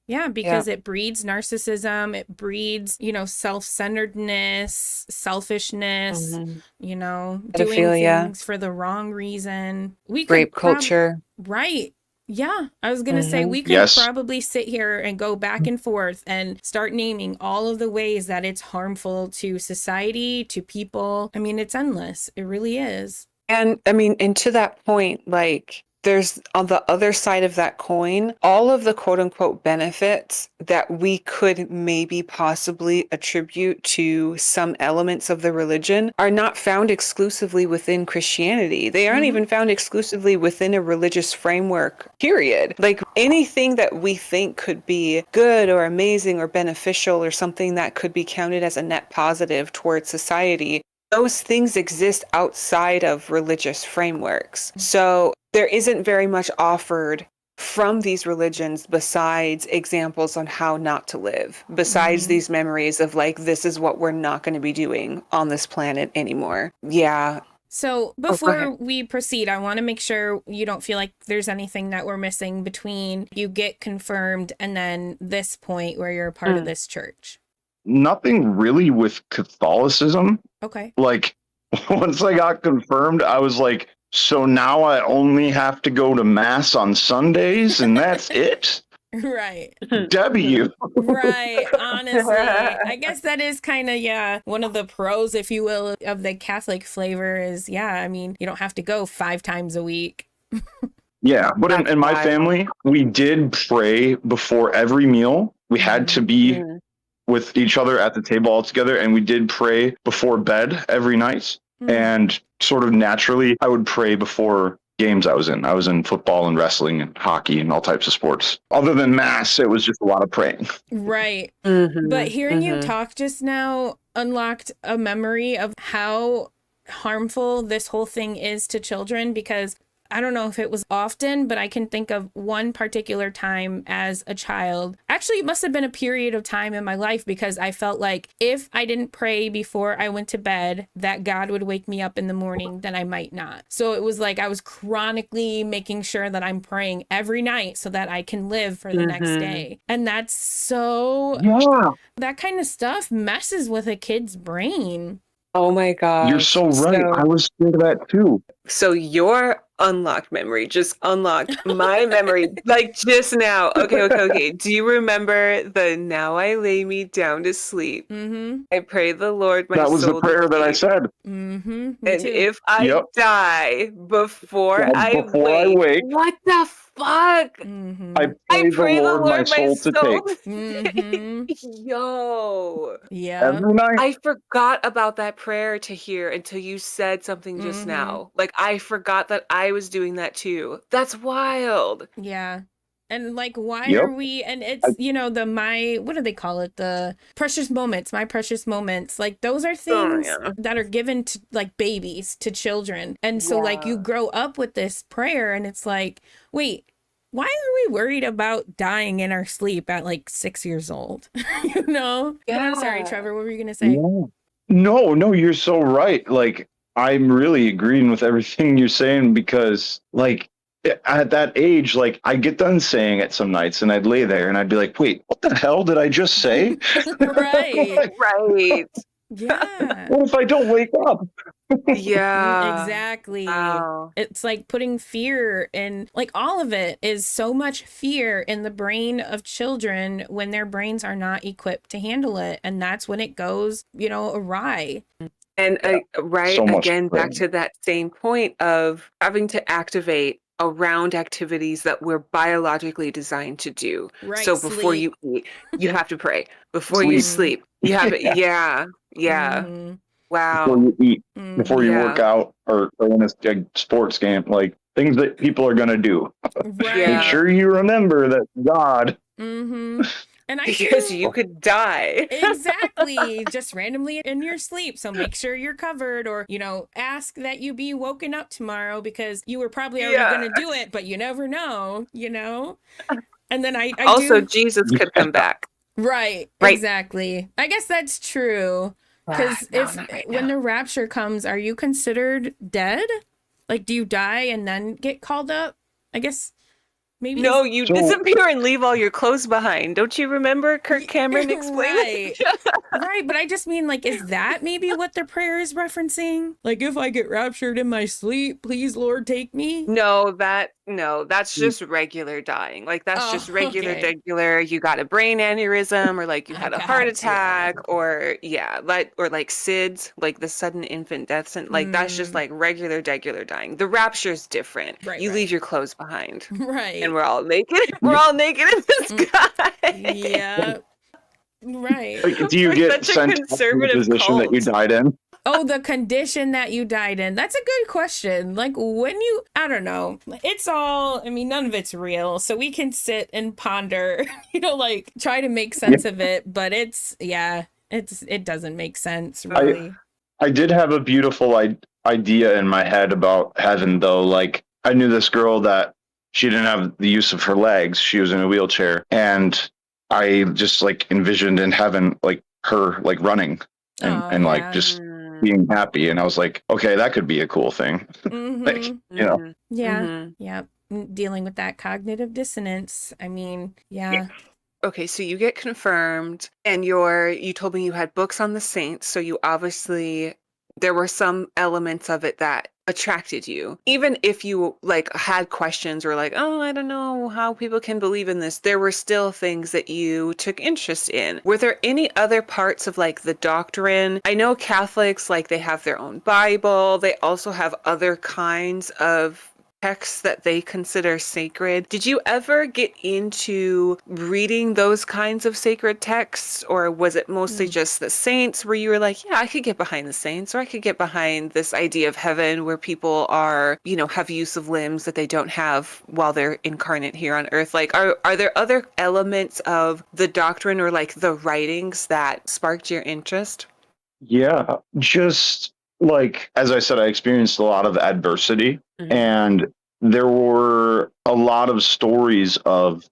Yeah, because it breeds narcissism, it breeds, self-centeredness, selfishness, doing things for the wrong reason. Rape culture. Right. Yeah, I was going to say we could Yes. probably sit here and go back and forth and start naming all of the ways that it's harmful to society, to people. I mean, it's endless. It really is. And I mean, and to that point, like, there's on the other side of that coin, all of the quote unquote benefits that we could maybe possibly attribute to some elements of the religion are not found exclusively within Christianity. They aren't even found exclusively within a religious framework, period. Like anything that we think could be good or amazing or beneficial or something that could be counted as a net positive towards society, those things exist outside of religious frameworks. So there isn't very much offered from these religions besides examples on how not to live, besides these memories of like, this is what we're not going to be doing on this planet anymore. Yeah. So go before ahead. we proceed, I want to make sure you don't feel like there's anything that we're missing between you get confirmed and then this point where you're a part of this church. Nothing really with Catholicism. Okay. Like, once I got confirmed, I was like, so now I only have to go to mass on Sundays and that's it? Right. W. Right. Honestly, I guess that is kind of, one of the pros, if you will, of the Catholic flavor is, I mean, you don't have to go 5 times a week. Yeah, but in my That's family, we did pray before every meal. We had to be with each other at the table all together, and we did pray before bed every night. And sort of naturally, I would pray before games I was in. I was in football and wrestling and hockey and all types of sports. Other than mass, it was just a lot of praying. Right. But hearing you talk just now unlocked a memory of how harmful this whole thing is to children, because I don't know if it was often, but I can think of one particular time as a child. Actually, it must have been a period of time in my life because I felt like if I didn't pray before I went to bed, that God would wake me up in the morning, then I might not. So it was like I was chronically making sure that I'm praying every night so that I can live for the next day. And that's so, that kind of stuff messes with a kid's brain. Oh my gosh. You're so right. I was scared of that too. So your unlocked memory just unlocked my memory like just now. Okay. Do you remember the now I lay me down to sleep? I pray the Lord my soul. That was the prayer that I said. And if I die before I wake, what the fuck? I pray the Lord my soul to take. Yo. Yeah. Every night. I forgot about that prayer to hear until you said something just now. Like I forgot that I was doing that too. That's wild. Yeah. And like, why are we, and it's, what do they call it? The precious moments, my precious moments. Like those are things that are given to like babies, to children. And so like you grow up with this prayer and it's like, wait, why are we worried about dying in our sleep at like 6 years old? Yeah. But I'm sorry, Trevor, what were you going to say? No, you're so right. Like, I'm really agreeing with everything you're saying because like, at that age, like I get done saying it some nights and I'd lay there and I'd be like, wait, what the hell did I just say? Right. Right. Yeah. What if I don't wake up? Yeah. Exactly. Wow. It's like putting fear in, like all of it is so much fear in the brain of children when their brains are not equipped to handle it. And that's when it goes, awry. And So much again, back praying. to that same point of having to activate around activities that we're biologically designed to do. Right. So before sleep. you eat, you have to pray. Before you sleep, you have it. Yeah. Wow. Before you eat, before you work Yeah. out or in a sports game, like things that people are going to do. Right. Make sure you remember that God. And because you could die. Exactly. Just randomly in your sleep. So make sure you're covered or, ask that you be woken up tomorrow because you were probably already going to do it, but you never know, And then I also, do... Jesus could come back. Right. Exactly. I guess that's true. Because when the rapture comes, are you considered dead? Like, do you die and then get called up? I guess... Maybe no, you disappear and leave all your clothes behind. Don't you remember Kirk Cameron explaining? Right, but I just mean, like, is that maybe what the prayer is referencing? Like, if I get raptured in my sleep, please, Lord, take me? No, No, that's just regular dying. Like that's just Oh, regular, okay. regular. You got a brain aneurysm, or like you I had a heart gotcha. attack, or yeah, like SIDS, like the sudden infant death. Like that's just Mm, like regular, regular dying. The rapture's different. right, You leave right. your clothes behind, and Right. we're all naked. We're Yeah. all naked in the Mm, sky. yeah. Right. Like, do you We're get such a sent up to the conservative position that you cult. died in? Oh, the condition that you died in. That's a good question. Like when you, I don't know. It's all, I mean, none of it's real. So we can sit and ponder, like try to make Yeah. sense of it. But it doesn't make sense I really. I did have a beautiful idea in my head about heaven, though. Like, I knew this girl that she didn't have the use of her legs; she was in a wheelchair, and I just like envisioned in heaven, like her like running Oh, and like yeah. just Mm, being happy. And I was like, okay, that could be a cool thing. Like, Mm-hmm. mhm, Yeah. mhm. Yeah. Dealing with that cognitive dissonance. I mean, yeah. Okay, so you get confirmed, and you told me you had books on the saints, so you obviously there were some elements of it that attracted you. Even if you like had questions or like, oh, I don't know how people can believe in this, there were still things that you took interest in. Were there any other parts of like the doctrine? I know Catholics like they have their own Bible. They also have other kinds of texts that they consider sacred. Did you ever get into reading those kinds of sacred texts, or was it mostly Mm. just the saints where you were like, yeah, I could get behind the saints, or I could get behind this idea of heaven where people are, have use of limbs that they don't have while they're incarnate here on earth? Like, are there other elements of the doctrine or like the writings that sparked your interest? yeah, just like as I said, I experienced a lot of adversity, Mhm. and there were a lot of stories of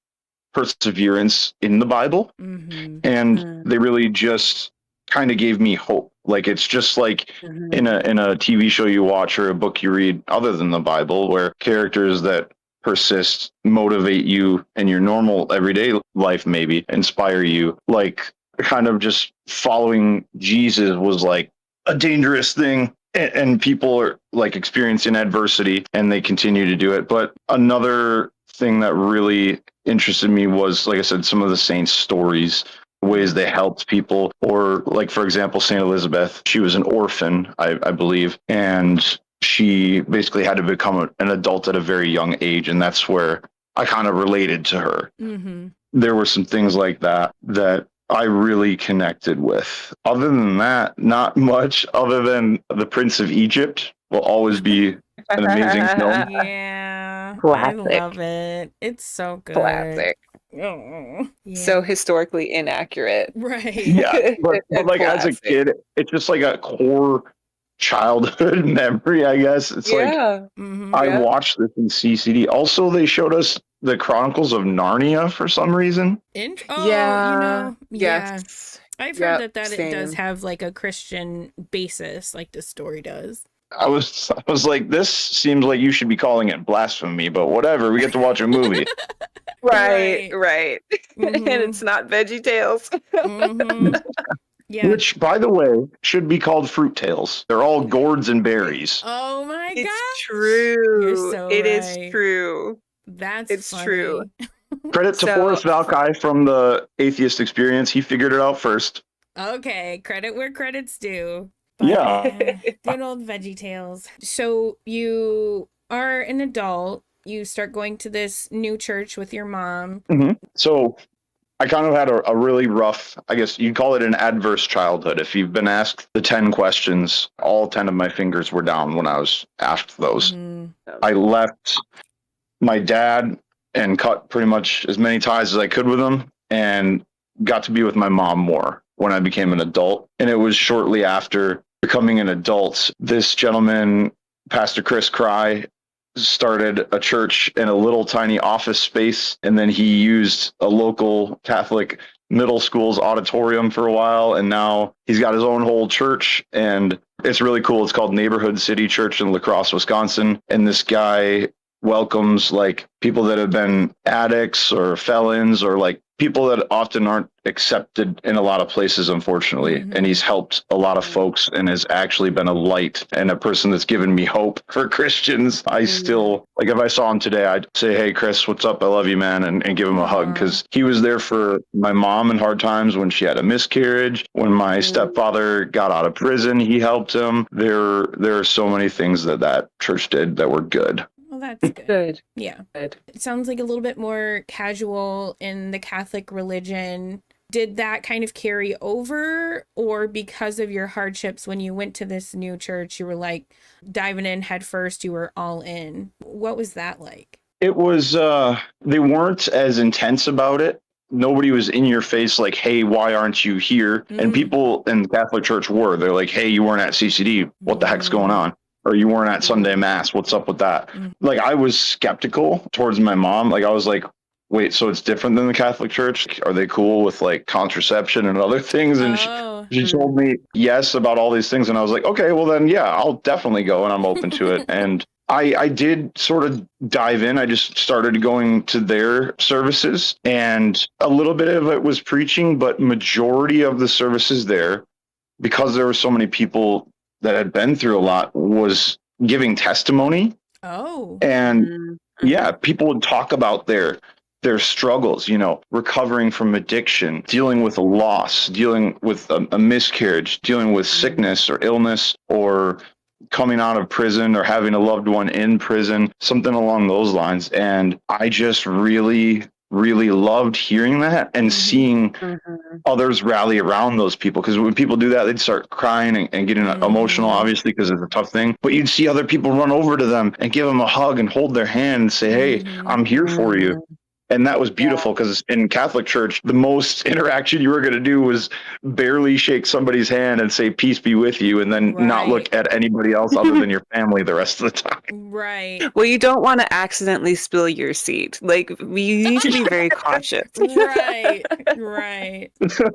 perseverance in the Bible, Mm-hmm. and Mm, they really just kind of gave me hope. Like, it's just like in mhm, a TV show you watch or a book you read other than the Bible, where characters that persist motivate you in your normal everyday life, maybe inspire you. Like, kind of just following Jesus was like a dangerous thing, and people are like experiencing adversity and they continue to do it. But another thing that really interested me was, like I said, some of the saints' stories, ways mm, they helped people. Or, like, for example, Saint Elizabeth, she was an orphan, I believe, and she basically had to become an adult at a very young age, and that's where I kind of related to her. Mm-hmm. There were some things like that I really connected with. Other than that, not much, other than The Prince of Egypt will always be an amazing film. Yeah, I love Classic. it. It's so good. Classic. Oh, So yeah. historically inaccurate. Right. Yeah, but like as a Classic. kid, it's just like a core childhood memory, I guess. It's like Yeah. Mm-hmm. I Yep. watched this in CCD. Also, they showed us the Chronicles of Narnia for some reason. Oh, Yeah. yeah. Yes. I've heard Yep. that it does Same. have like a Christian basis, like the story does. I was like, this seems like you should be calling it blasphemy, but whatever. We get to watch a movie, Right. Right. Right. And Mm-hmm. it's not Veggie Tales. Mm-hmm. Yeah. which, by the way, should be called fruit tales. They're all gourds and berries. Oh my It's gosh. You're true. so It is right. true. That's It's true. funny. Credit to So Forrest Valkai from the Atheist Experience. He figured it out first. Okay, credit where credit's due. But Yeah. yeah, good old Veggie Tales. So you are an adult. You start going to this new church with your mom. So I kind of had a really rough, I guess you'd call it an adverse childhood. If you've been asked the 10 questions, all 10 of my fingers were down when I was asked those. Mm-hmm. I left my dad and cut pretty much as many ties as I could with him, and got to be with my mom more when I became an adult. And it was shortly after becoming an adult, this gentleman, Pastor Chris Cry, started a church in a little tiny office space, and then he used a local Catholic middle school's auditorium for a while, and now he's got his own whole church, and it's really cool. It's called Neighborhood City Church in La Crosse, Wisconsin, and this guy welcomes like people that have been addicts or felons or like people that often aren't accepted in a lot of places, unfortunately. And he's helped a lot of folks and has actually been a light and a person that's given me hope for Christians. I still, like, if I saw him today, I'd say, "Hey, Chris, what's up? I love you, man," and give him a hug, because he was there for my mom in hard times when she had a miscarriage. When my stepfather got out of prison, he helped him. There are so many things that church did that were good. Well, that's good. Good. Yeah. Good. It sounds like a little bit more casual in the Catholic religion. Did that kind of carry over, or because of your hardships when you went to this new church, you were like diving in head first, you were all in? What was that like? It was, they weren't as intense about it. Nobody was in your face like, "Hey, why aren't you here?" And people in the Catholic Church were. They're like, "Hey, you weren't at CCD. What the heck's going on?" Or, "You weren't at Sunday Mass. What's up with that?" Like, I was skeptical towards my mom. Like, I was like, "Wait, so it's different than the Catholic Church? Are they cool with like contraception and other things?" And she told me yes about all these things. And I was like, "Okay, well then, yeah, I'll definitely go and I'm open to it." And I did sort of dive in. I just started going to their services, and a little bit of it was preaching, but majority of the services there, because there were so many people that had been through a lot, was giving testimony. Oh. And yeah, people would talk about their struggles, recovering from addiction, dealing with a loss, dealing with a miscarriage, dealing with sickness or illness, or coming out of prison or having a loved one in prison, something along those lines. And I just really, really loved hearing that and seeing others rally around those people. Because when people do that, they'd start crying and getting emotional, obviously, because it's a tough thing. But you'd see other people run over to them and give them a hug and hold their hand and say, "Hey, I'm here for you." And that was beautiful, because in Catholic Church, the most interaction you were going to do was barely shake somebody's hand and say, "Peace be with you," and then not look at anybody else other than your family the rest of the time. Right. Well, you don't want to accidentally spill your seed. Like, you need to be very cautious. Right.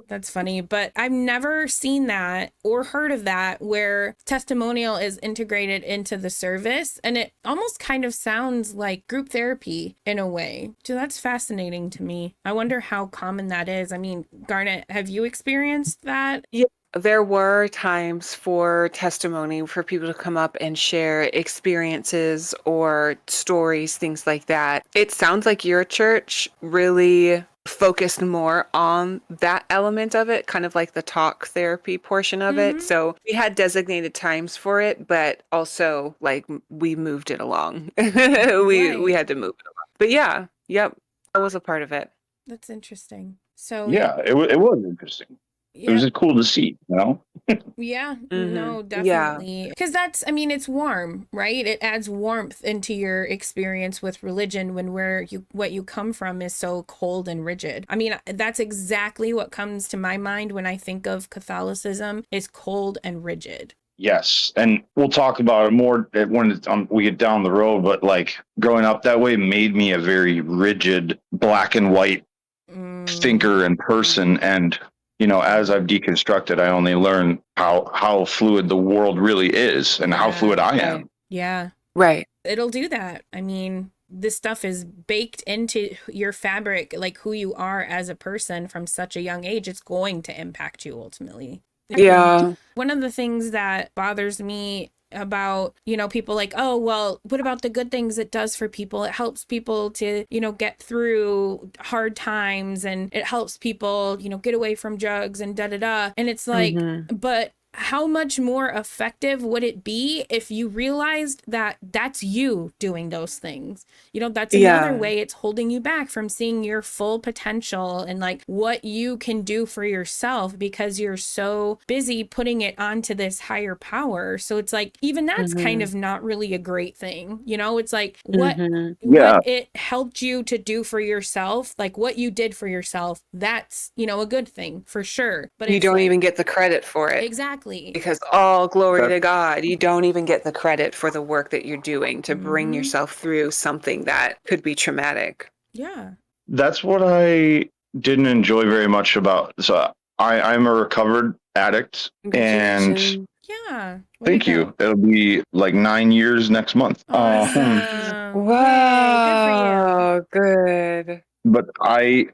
That's funny, but I've never seen that or heard of that where testimonial is integrated into the service, and it almost kind of sounds like group therapy in a way. So that's fascinating to me. I wonder how common that is. I mean, Garnet, have you experienced that? Yeah. There were times for testimony for people to come up and share experiences or stories, things like that. It sounds like your church really focused more on that element of it, kind of like the talk therapy portion of it. So we had designated times for it, but also like we moved it along. We had to move it along. But yeah, yep, that was a part of it. That's interesting. So Yeah, it was interesting. It was just cool to see, Yeah, no, Yeah. definitely. Because that's, I mean, it's warm, right? It adds warmth into your experience with religion when what you come from is so cold and rigid. I mean, that's exactly what comes to my mind when I think of Catholicism, is cold and rigid. Yes, and we'll talk about it more when we get down the road. But like growing up that way made me a very rigid, black and white thinker and person. And as I've deconstructed, I only learn how fluid the world really is and how fluid I am. Yeah. Right. It'll do that. I mean, this stuff is baked into your fabric, like who you are as a person from such a young age. It's going to impact you ultimately. Yeah. One of the things that bothers me about, people like, "Oh, well, what about the good things it does for people? It helps people to, get through hard times, and it helps people, get away from drugs and da da da." And it's like, but how much more effective would it be if you realized that that's you doing those things? That's another way it's holding you back from seeing your full potential and like what you can do for yourself, because you're so busy putting it onto this higher power. So it's like, even that's kind of not really a great thing. It's like what it helped you to do for yourself, like what you did for yourself, that's, a good thing for sure. But you don't even get the credit for it. Exactly. Because all glory to God, you don't even get the credit for the work that you're doing to bring yourself through something that could be traumatic. Yeah. That's what I didn't enjoy very much about. So I'm a recovered addict, and Yeah. Way to Thank go. you. It'll be like 9 years next month. Awesome. Yay. Good for you. Wow, good. But I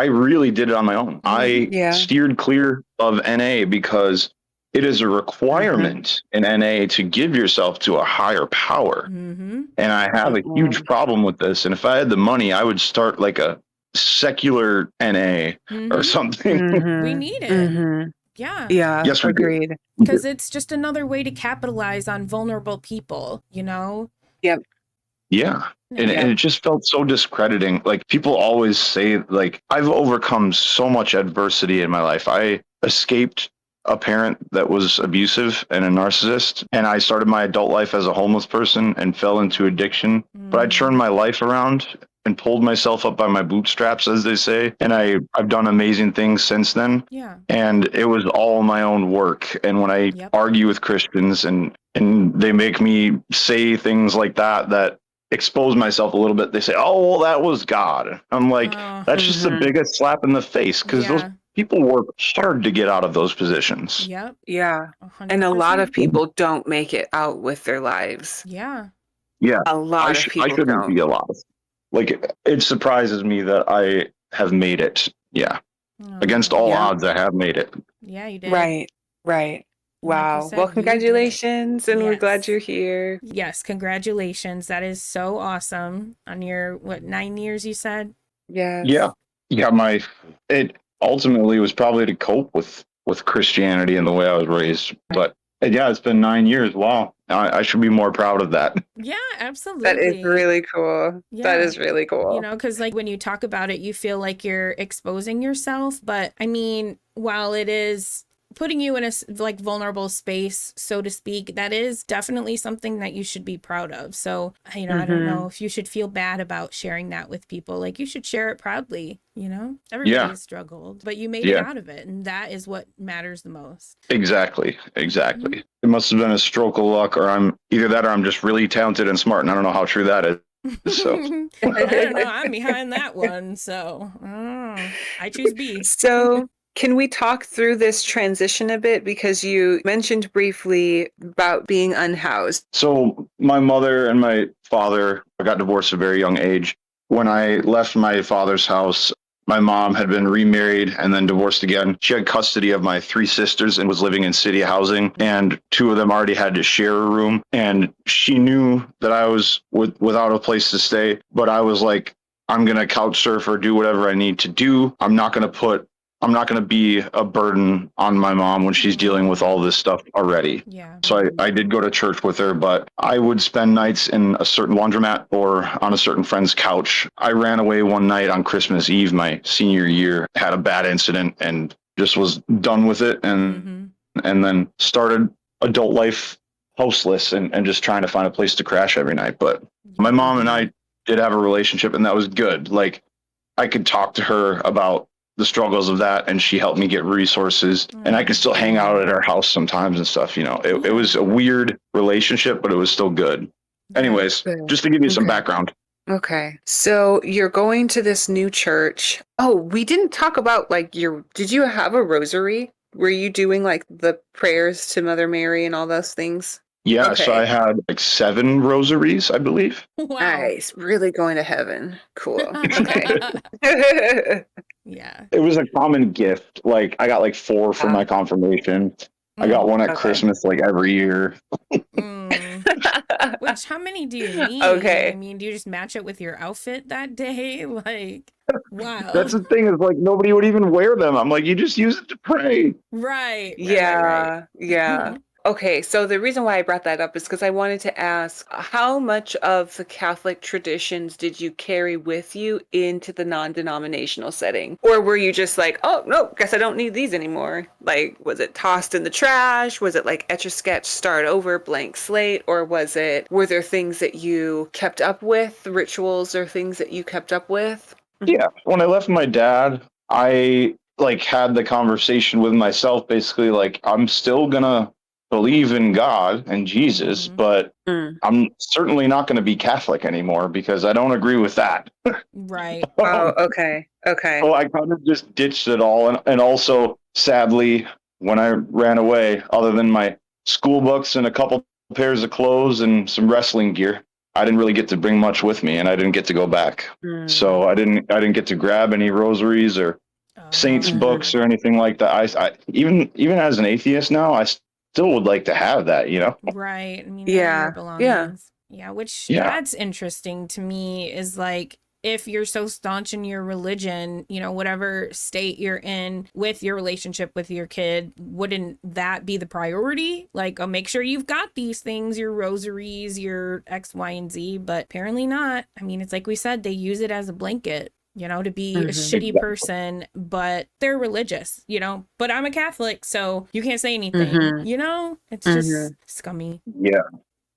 really did it on my own. I Yeah. steered clear of NA because it is a Mm-hmm. requirement in NA to give yourself to a higher power. Mm-hmm. And I have a huge problem with this. And if I had the money, I would start like a secular NA or Mm-hmm. something. We Mm-hmm. need it. Mm-hmm. Yeah. Yeah, Yes, we do. agreed. We do. Because it's just another way to capitalize on vulnerable people, you know? Yep. Yeah. And Yep. it just felt so discrediting. Like people always say, like, I've overcome so much adversity in my life. I escaped a parent that was abusive and a narcissist, and I started my adult life as a homeless person and fell into addiction. But I turned my life around and pulled myself up by my bootstraps, as they say. And I've done amazing things since then. Yeah. And it was all my own work. And when I Yep. argue with Christians and they make me say things like that expose myself a little bit, they say, "Oh, well, that was God." I'm like, Oh, that's just the Mm-hmm. biggest slap in the face because those yeah. people work hard to get out of those positions. Yep. Yeah. And a lot of 100%. people don't make it out with their lives. Yeah. Yeah, A lot of I people shouldn't don't. be alive. Like it surprises me that I have made it. Yeah, against Oh, all Yeah. odds, I have made it. yeah, you did. Right. Right. And like you Wow. Well, said, you did it. congratulations. And we're glad Yes. you're here. Yes, congratulations. That is so awesome. On your, what, 9 years you said? Yeah, Yes. yeah. It ultimately was probably to cope with Christianity and the way I was raised. But yeah, it's been 9 years. Wow, I should be more proud of that. Yeah, That is absolutely. really cool. That Yeah. is really cool. You know, because like when you talk about it, you feel like you're exposing yourself. But I mean, while it is putting you in a like vulnerable space, so to speak, that is definitely something that you should be proud of. So, you know, I don't Mm-hmm. know if you should feel bad about sharing that with people. Like you should share it proudly, you know? Everybody Yeah, has struggled, but you made it yeah, out of it. And that is what matters the most. exactly, Mhm. exactly. It must have been a stroke of luck, or I'm either that, or I'm just really talented and smart, and I don't know how true that is. So I don't know. I'm behind that one. So I choose B. So, can we talk through this transition a bit? Because you mentioned briefly about being unhoused. So my mother and my father got divorced at a very young age. When I left my father's house, my mom had been remarried and then divorced again. She had custody of my three sisters and was living in city housing, and two of them already had to share a room. And she knew that I was without a place to stay, but I was like, I'm going to couch surf or do whatever I need to do. I'm not going to be a burden on my mom when she's dealing with all this stuff already. Yeah. So I did go to church with her, but I would spend nights in a certain laundromat or on a certain friend's couch. I ran away one night on Christmas Eve, my senior year, had a bad incident and just was done with it, and then started adult life houseless and just trying to find a place to crash every night. But my mom and I did have a relationship, and that was good. Like I could talk to her about the struggles of that, and she helped me get resources, and I could still hang out at her house sometimes and stuff. You know, it was a weird relationship, but it was still good. Anyways, Good. just to give you some Okay. background. Okay. So you're going to this new church. Oh, we didn't talk about like did you have a rosary? Were you doing like the prayers to Mother Mary and all those things? Yeah, so Okay. I had like 7 rosaries, I believe. Wow. Nice. Really going to heaven. Cool. Okay. Yeah. It was a common gift. Like I got like 4 for my confirmation. I got one at Okay. Christmas like every year. Mm. Which, how many do you need? I Okay. mean, do you just match it with your outfit that day? Like, wow. That's the thing is like nobody would even wear them. I'm like, you just use it to pray. Right. Yeah, yeah. Okay, so the reason why I brought that up is because I wanted to ask how much of the Catholic traditions did you carry with you into the non-denominational setting? Or were you just like, oh, no, guess I don't need these anymore? Like, was it tossed in the trash? Was it like etch a sketch, start over, blank slate? Or were there things that you kept up with, rituals or things that you kept up with? Yeah. When I left my dad, I like had the conversation with myself basically like I'm still gonna believe in God and Jesus, but Mm. I'm certainly not gonna be Catholic anymore because I don't agree with that. Right. Oh, okay. Okay. So I kind of just ditched it all and also sadly when I ran away, other than my school books and a couple pairs of clothes and some wrestling gear. I didn't really get to bring much with me, and I didn't get to go back. So I didn't get to grab any rosaries or saints Oh, books or anything like that. I even as an atheist now, I still would like to have that, you know? right. I mean, they're in your Yeah. Yeah. belongings. Yeah, which Yeah. that's interesting to me is like if you're so staunch in your religion, you know, whatever state you're in with your relationship with your kid, wouldn't that be the priority? Like, oh, make sure you've got these things, your rosaries, your X, Y, and Z, but apparently not. I mean, it's like we said, they use it as a blanket, you know, to be a shitty person, but they're religious, you know, but I'm a Catholic, so you can't say anything, you know, it's just scummy. Yeah.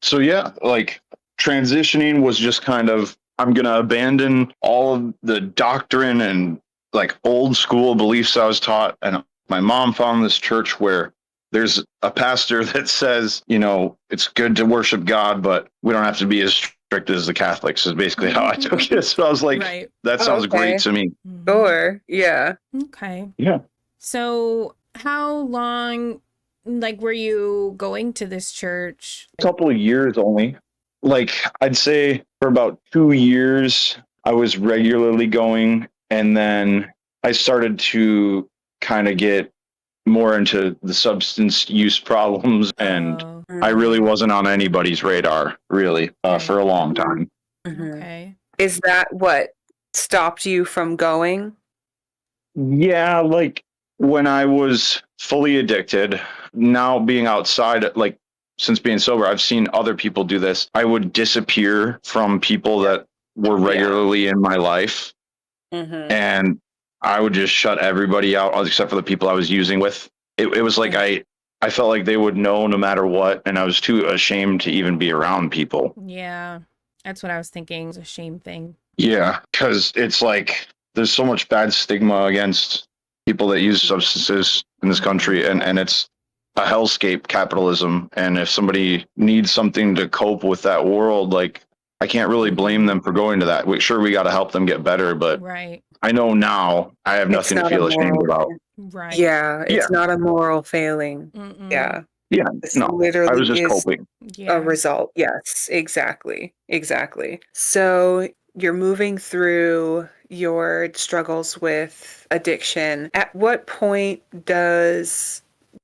So yeah, like transitioning was just kind of, I'm going to abandon all of the doctrine and like old school beliefs I was taught. And my mom found this church where there's a pastor that says, you know, it's good to worship God, but we don't have to be as strict as the Catholics, is basically how I took it. So I was like, Right. that sounds great to me. Sure. Yeah. Okay. Yeah. So how long, like, were you going to this church? A couple of years only. Like I'd say for about 2 years, I was regularly going, and then I started to kind of get more into the substance use problems, and Oh, I really wasn't on anybody's radar really for a long time. okay. Is that what stopped you from going? Yeah, like when I was fully addicted, now being outside, like since being sober, I've seen other people do this. I would disappear from people that were regularly in my life, and I would just shut everybody out except for the people I was using with. It was like I felt like they would know no matter what, and I was too ashamed to even be around people. Yeah, that's what I was thinking. It's a shame thing. Yeah, because it's like there's so much bad stigma against people that use substances in this country, and it's a hellscape, capitalism. And if somebody needs something to cope with that world, like I can't really blame them for going to that. Sure, we got to help them get better, but Right. I know now I have It's nothing to not a feel ashamed moral. about. Right. Yeah, Yeah, it's not a moral failing. Yeah. yeah, This no, I was literally just is coping. a Yeah. result. Yes, exactly. Exactly. So you're moving through your struggles with addiction. At what point does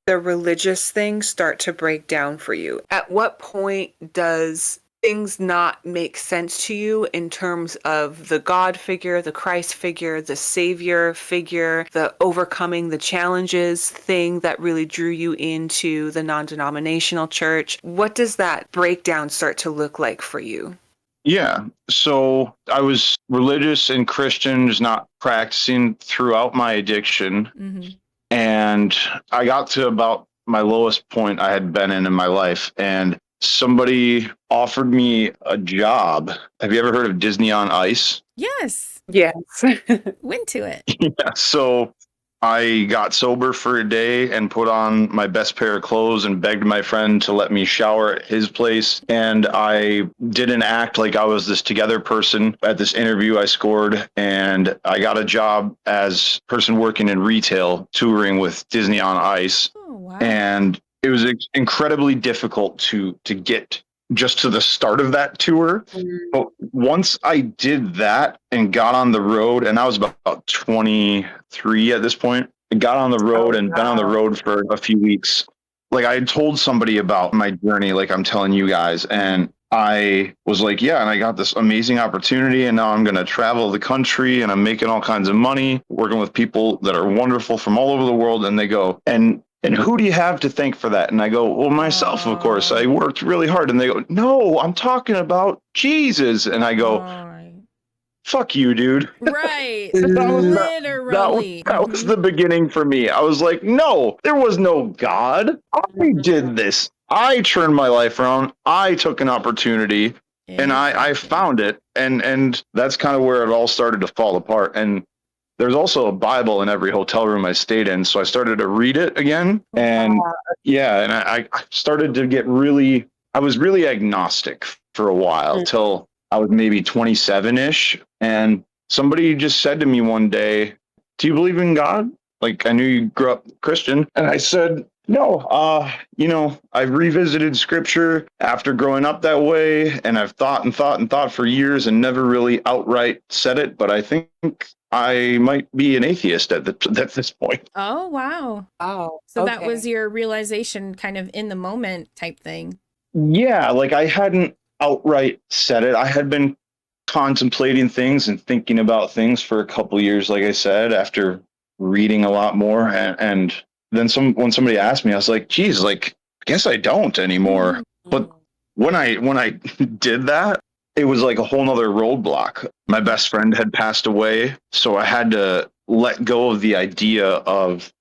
the religious thing start to break down for you? At what point does things not make sense to you in terms of the God figure, the Christ figure, the Savior figure, the overcoming the challenges thing that really drew you into the non-denominational church? What does that breakdown start to look like for you? Yeah. So I was religious and Christian, just not practicing throughout my addiction. And I got to about my lowest point I had been in my life. And somebody offered me a job. Have you ever heard of Disney on Ice? Yes. Yes. Went to it. Yeah. So I got sober for a day and put on my best pair of clothes and begged my friend to let me shower at his place. And I didn't act like I was this together person. At this interview, I scored and I got a job as person working in retail, touring with Disney on Ice. Oh, wow. And it was incredibly difficult to get just to the start of that tour. But once I did that and got on the road, and I was about 23 at this point, I got on the road and been on the road for a few weeks. Like I had told somebody about my journey, like I'm telling you guys, and I was like, yeah, and I got this amazing opportunity, and now I'm going to travel the country, and I'm making all kinds of money, working with people that are wonderful from all over the world. And they go, and who do you have to thank for that? And I go, well, myself, of course. I worked really hard. And they go, no, I'm talking about Jesus. And I go, fuck you, dude. Right. That Literally. was the beginning for me. I was like, no, there was no God. I did this. I turned my life around. I took an opportunity and I found it. And that's kind of where it all started to fall apart. And there's also a Bible in every hotel room I stayed in. So I started to read it again. And yeah, and I started to get I was really agnostic for a while till I was maybe 27-ish. And somebody just said to me one day, do you believe in God? Like, I knew you grew up Christian. And I said, No, I've revisited scripture after growing up that way, and I've thought and thought and thought for years and never really outright said it, but I think I might be an atheist at this point. Oh, wow. Oh, So that was okay. your realization kind of in the moment type thing. Yeah, like I hadn't outright said it. I had been contemplating things and thinking about things for a couple years, like I said, after reading a lot more. And then when somebody asked me, I was like, geez, like, I guess I don't anymore. But when I did that, it was like a whole nother roadblock. My best friend had passed away, so I had to let go of the idea of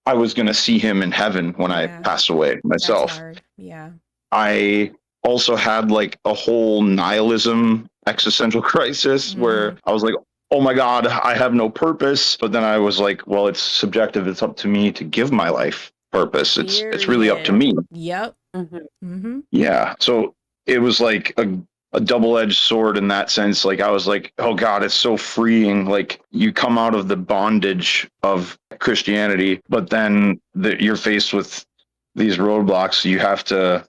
I was going to see him in heaven when I Yeah, passed away that's myself. hard. Yeah. I also had like a whole nihilism existential crisis where I was like, oh my God, I have no purpose. But then I was like, well, it's subjective. It's up to me to give my life purpose. It's really up to Period. me. Yep. Mm-hmm. Mm-hmm. Yeah. So it was like a double-edged sword in that sense. Like I was like, oh God, it's so freeing. Like you come out of the bondage of Christianity, but then you're faced with these roadblocks. You have to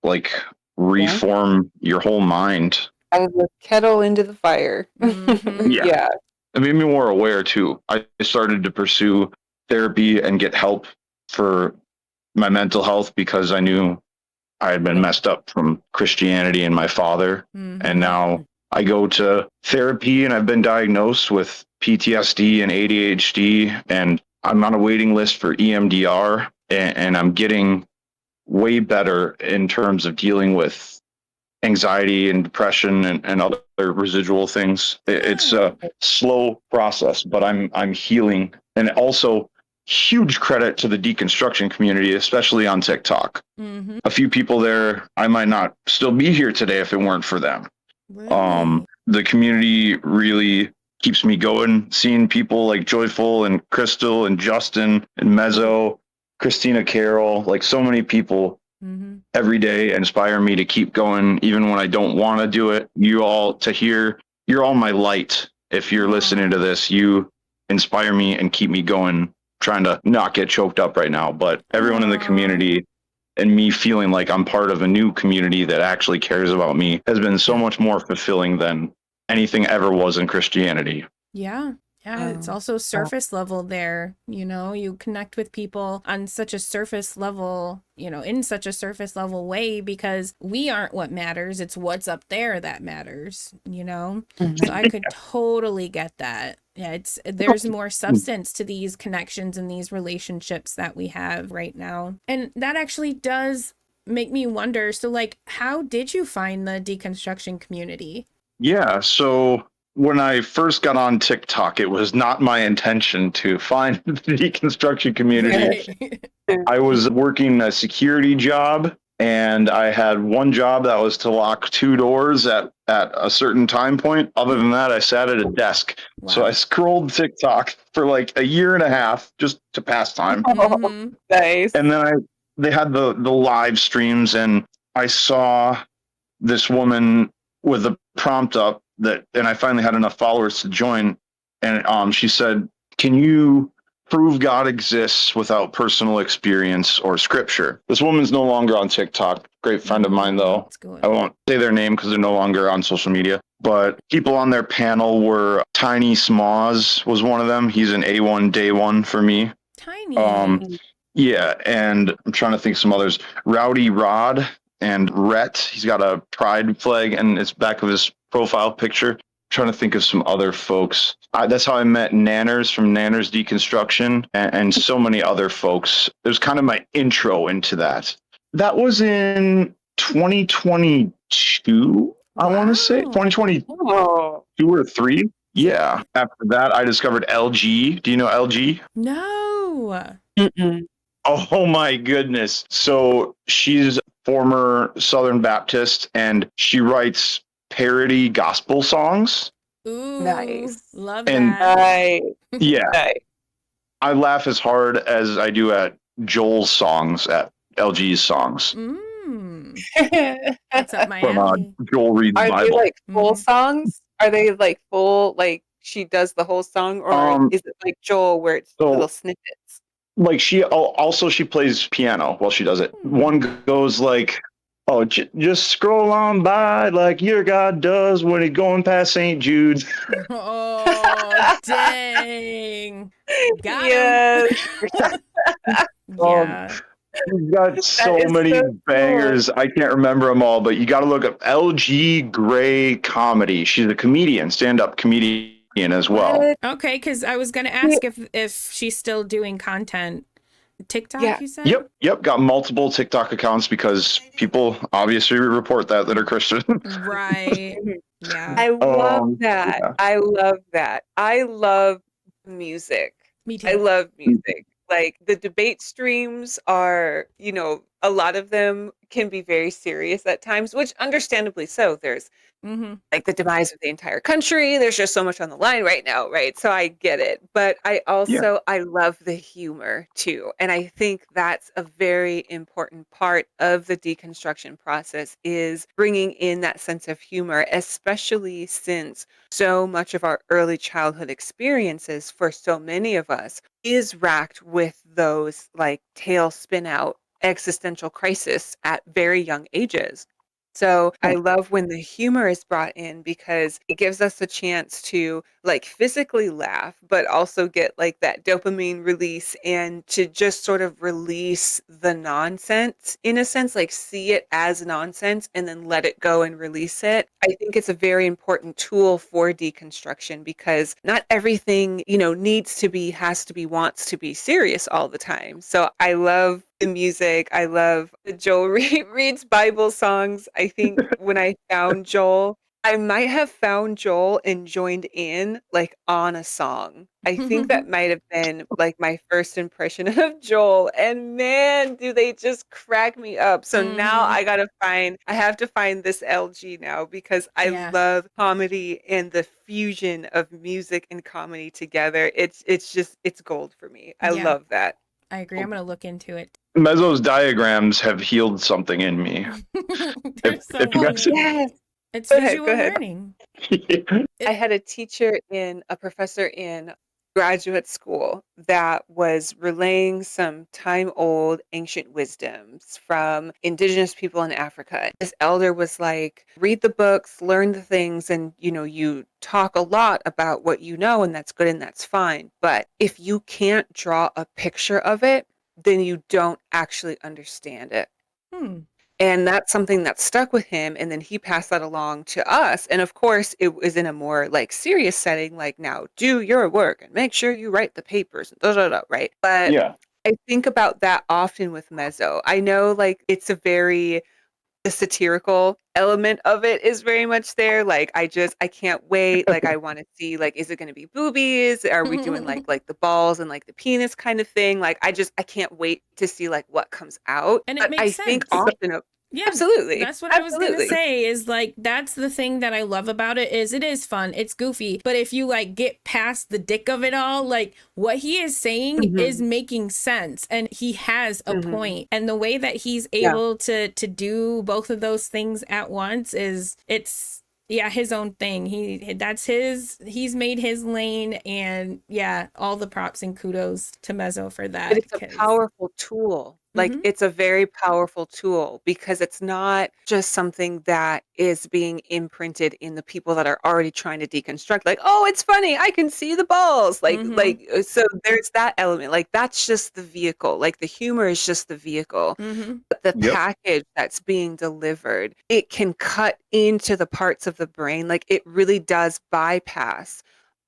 like Yeah. reform your whole mind. Out of the kettle into the fire. Mm-hmm. Yeah. Yeah. It made me more aware too. I started to pursue therapy and get help for my mental health because I knew I had been Yeah. messed up from Christianity and my father. And Mm-hmm. now I go to therapy and I've been diagnosed with PTSD and ADHD, and I'm on a waiting list for EMDR, and I'm getting way better in terms of dealing with anxiety and depression and other residual things. It's Yeah. a slow process, but I'm healing. And also huge credit to the deconstruction community, especially on TikTok. Mm-hmm. A few people there, I might not still be here today if it weren't for them. Really? The community really keeps me going. Seeing people like Joyful and Crystal and Justin and Mezzo, Christina Carroll, like so many people Mm-hmm. every day inspire me to keep going, even when I don't want to do it. You're all my light. If you're listening to this, you inspire me and keep me going, trying to not get choked up right now. But everyone in the Aw. community and me feeling like I'm part of a new community that actually cares about me has been so much more fulfilling than anything ever was in Christianity. Yeah. Yeah, it's also surface level there. You connect with people on such a surface level, in such a surface level way because we aren't what matters. It's what's up there that matters. So I could totally get that. Yeah, there's more substance to these connections and these relationships that we have right now. And that actually does make me wonder. So like, how did you find the deconstruction community? Yeah, so when I first got on TikTok, it was not my intention to find the deconstruction community. Right. I was working a security job, and I had one job that was to lock two doors at a certain time point. Other than that, I sat at a desk. So I Wow. scrolled TikTok for like a year and a half just to pass time. Mm-hmm. Nice. And then they had the live streams, and I saw this woman with a prompt up and I finally had enough followers to join. And she said, "Can you prove God exists without personal experience or scripture?" This woman's no longer on TikTok. Great friend of mine, though. That's good. I won't say their name because they're no longer on social media. But people on their panel were Tiny Smoz was one of them. He's an A1 day one for me. Tiny. Yeah, and I'm trying to think of some others. Rowdy Rod and Rhett. He's got a pride flag and it's back of his profile picture. I'm trying to think of some other folks. That's how I met Nanners from Nanners Deconstruction and so many other folks. It was kind of my intro into that. That was in 2022, I want to say. Wow. 2022 Oh. or 3. Yeah. After that, I discovered LG. Do you know LG? No. Mm-mm. Oh my goodness. So she's former Southern Baptist and she writes parody gospel songs. Ooh. Nice. Love And that. Nice. yeah, Nice. I laugh as hard as I do at Joel's songs, at LG's songs That's up my from alley. Joel Reads Are they Bible. like full Mhm. songs? Are they like full, like she does the whole song, or Um, is it like Joel where it's little so snippets? like she plays piano while she does it. One goes like, "Oh, just scroll on by like your God does when he's going past St. Jude's." Oh, dang. Got him. Yes. Um, Yeah. we've got That so is many so cool. bangers. I can't remember them all, but you got to look up LG Gray Comedy. She's a comedian, stand-up comedian as well. What? Okay, because I was gonna ask if she's still doing content. TikTok, Yeah. you said? Yep. Got multiple TikTok accounts because people obviously report that are Christian. Right. Mhm. Yeah. I love that. Yeah. I love that. I love music. Me I too. love music. Like the debate streams are, a lot of them can be very serious at times, which understandably so. There's Mm-hmm. like the demise of the entire country. There's just so much on the line right now, right? So I get it. But Yeah. I love the humor too. And I think that's a very important part of the deconstruction process is bringing in that sense of humor, especially since so much of our early childhood experiences for so many of us is racked with those like tail spin out existential crisis at very young ages. So I love when the humor is brought in because it gives us a chance to like physically laugh, but also get like that dopamine release and to just sort of release the nonsense in a sense, like see it as nonsense and then let it go and release it. I think it's a very important tool for deconstruction because not everything, needs to be, has to be, wants to be serious all the time. So I love the music. I love Joel reads Bible songs. I think when I found Joel, I might have found Joel and joined in like on a song. I think that might have been like my first impression of Joel. And man, do they just crack me up. So now Mm-hmm. I have to find this LG now because I Yeah. love comedy and the fusion of music and comedy together. It's gold for me. I Yeah. love that. I agree. I'm gonna look into it. Mezzo's diagrams have healed something in me. They're so If you Oh, guys, funny. yes. It's Go ahead, go visual ahead. learning. I It had a professor in graduate school that was relaying some time-old ancient wisdoms from indigenous people in Africa. This elder was like, read the books, learn the things, and you talk a lot about what you know, and that's good and that's fine. But if you can't draw a picture of it, then you don't actually understand it. hmm. And that's something that stuck with him, and then he passed that along to us, and of course, it was in a more, like, serious setting, like, "Now do your work and make sure you write the papers," and da, da, da, right? But yeah. I think about that often with mezzo. I know, like, it's a very the satirical element of it is very much there, like, I can't wait, like, I wanna see, like, is it gonna be boobies? Are we doing, like, the balls and, like, the penis kind of thing? Like, I can't wait to see, like, what comes out, And it but I makes think sense. often Yeah, absolutely, that's what I was gonna absolutely. say is like that's the thing that I love about it is it is fun, it's goofy, but if you like get past the dick of it all, like what he is saying is Mhm, making sense and he has a mhm. point. And the way that he's Yeah, able to do both of those things at once is it's yeah, his own thing. He's made his lane and yeah, all the props and kudos to Mezzo for but that it's a because powerful tool. Like, mhm, it's a very powerful tool because it's not just something that is being imprinted in the people that are already trying to deconstruct, like, "Oh, it's funny, I can see the balls." mhm, So there's that element, like, that's just the vehicle, like, the humor is just the vehicle. mhm, The Yep. package that's being delivered, it can cut into the parts of the brain, like, it really does bypass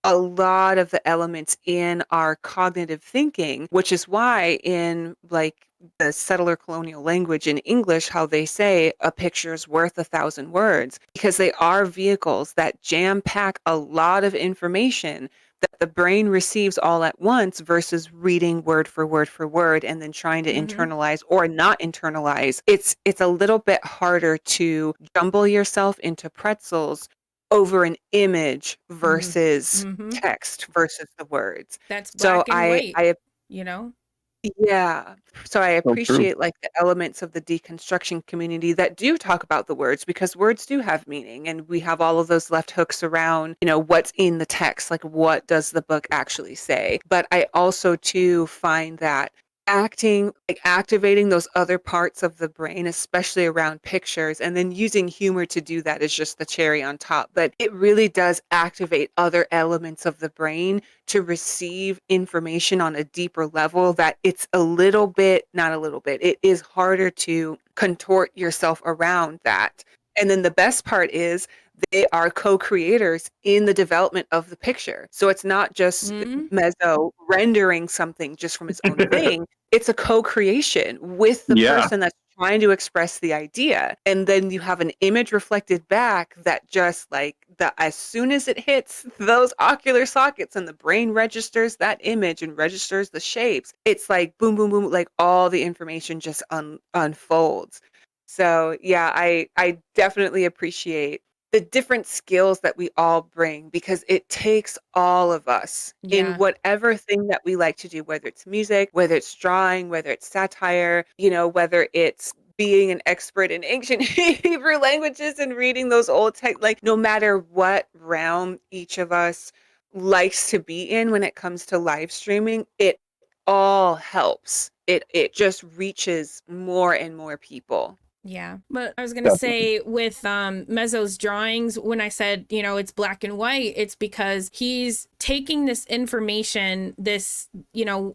a lot of the elements in our cognitive thinking, which is why in, like, the settler colonial language in English, how they say a picture is worth 1,000 words, because they are vehicles that jam pack a lot of information that the brain receives all at once versus reading word for word for word and then trying to mhm, internalize or not internalize. It's a little bit harder to jumble yourself into pretzels over an image mhm, versus mhm. text versus the words. That's So black and white, I you know? Yeah. So I So true. appreciate like the elements of the deconstruction community that do talk about the words because words do have meaning and we have all of those left hooks around, what's in the text, like what does the book actually say? But I also too find that activating those other parts of the brain, especially around pictures, and then using humor to do that is just the cherry on top. But it really does activate other elements of the brain to receive information on a deeper level that it's not a little bit, it is harder to contort yourself around that. And then the best part is they are co-creators in the development of the picture. So it's not just Mm, Mezzo rendering something just from his own thing. It's a co-creation with the Yeah. person that's trying to express the idea. And then you have an image reflected back that just like as soon as it hits those ocular sockets and the brain registers that image and registers the shapes, it's like boom, boom, boom, like all the information just unfolds. So yeah, I definitely appreciate the different skills that we all bring because it takes all of us in yeah. whatever thing that we like to do, whether it's music, whether it's drawing, whether it's satire, whether it's being an expert in ancient Hebrew languages and reading those old text, like no matter what realm each of us likes to be in when it comes to live streaming, it all helps. It just reaches more and more people. Yeah. But I was going to Definitely. say with Mezzo's drawings, when I said, it's black and white, it's because he's taking this information, this,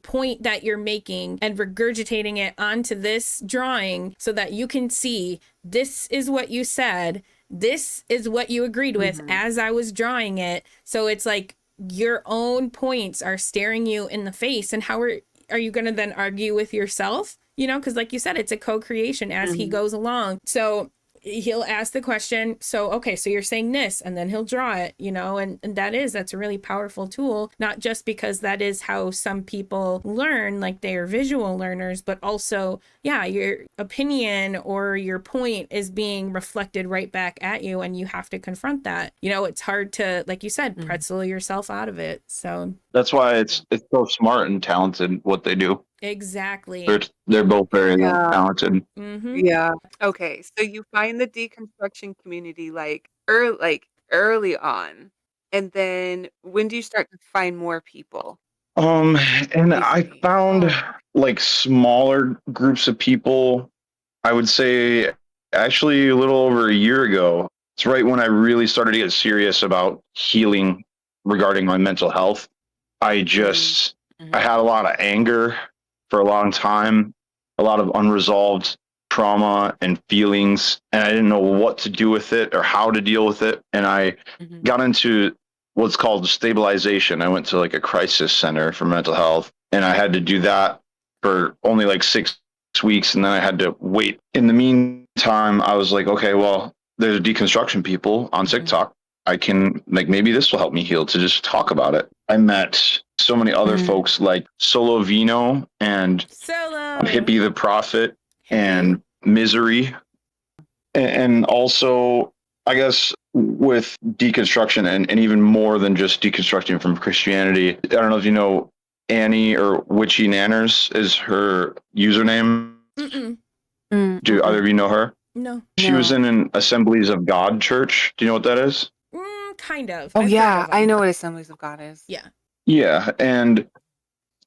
point that you're making and regurgitating it onto this drawing so that you can see this is what you said. This is what you agreed with Mhm. as I was drawing it. So it's like your own points are staring you in the face. And how are you going to then argue with yourself? Because like you said, it's a co-creation as he Mhm. goes along. So he'll ask the question, so okay, so you're saying this, and then he'll draw it, and that's a really powerful tool, not just because that is how some people learn, like they are visual learners, but also, yeah, your opinion or your point is being reflected right back at you, and you have to confront that. It's hard to, like you said, Mhm. pretzel yourself out of it. So That's why it's so smart and talented what they do. They're exactly. they're both very Yeah. talented. Mm-hmm. Yeah. Okay. So you find the deconstruction community like early on. And then when do you start to find more people Um, and I recently? found like smaller groups of people, I would say actually a little over a year ago. It's right when I really started to get serious about healing regarding my mental health. I Mm, just I mhm, had a lot of anger for a long time, a lot of unresolved trauma and feelings, and I didn't know what to do with it or how to deal with it. And I mhm, got into what's called stabilization. I went to like a crisis center for mental health, and I had to do that for only like 6 weeks, and then I had to wait. In the meantime, I was like, okay, well, there's deconstruction people on mhm, TikTok. I can like maybe this will help me heal to just talk about it. I met so many other mhm, folks like Solo Vino and Solo. Hippie the Prophet Hip hip. and Misery, and also I guess with deconstruction and even more than just deconstructing from Christianity. I don't know if you know Annie or Witchy Nanners is her username. Mm-mm. Do either mm. of you know her? No. She was No. in an Assemblies of God church. Do you know what that is? Kind of. Oh I've heard yeah, of I them. know what Assemblies of God is. Yeah. Yeah, and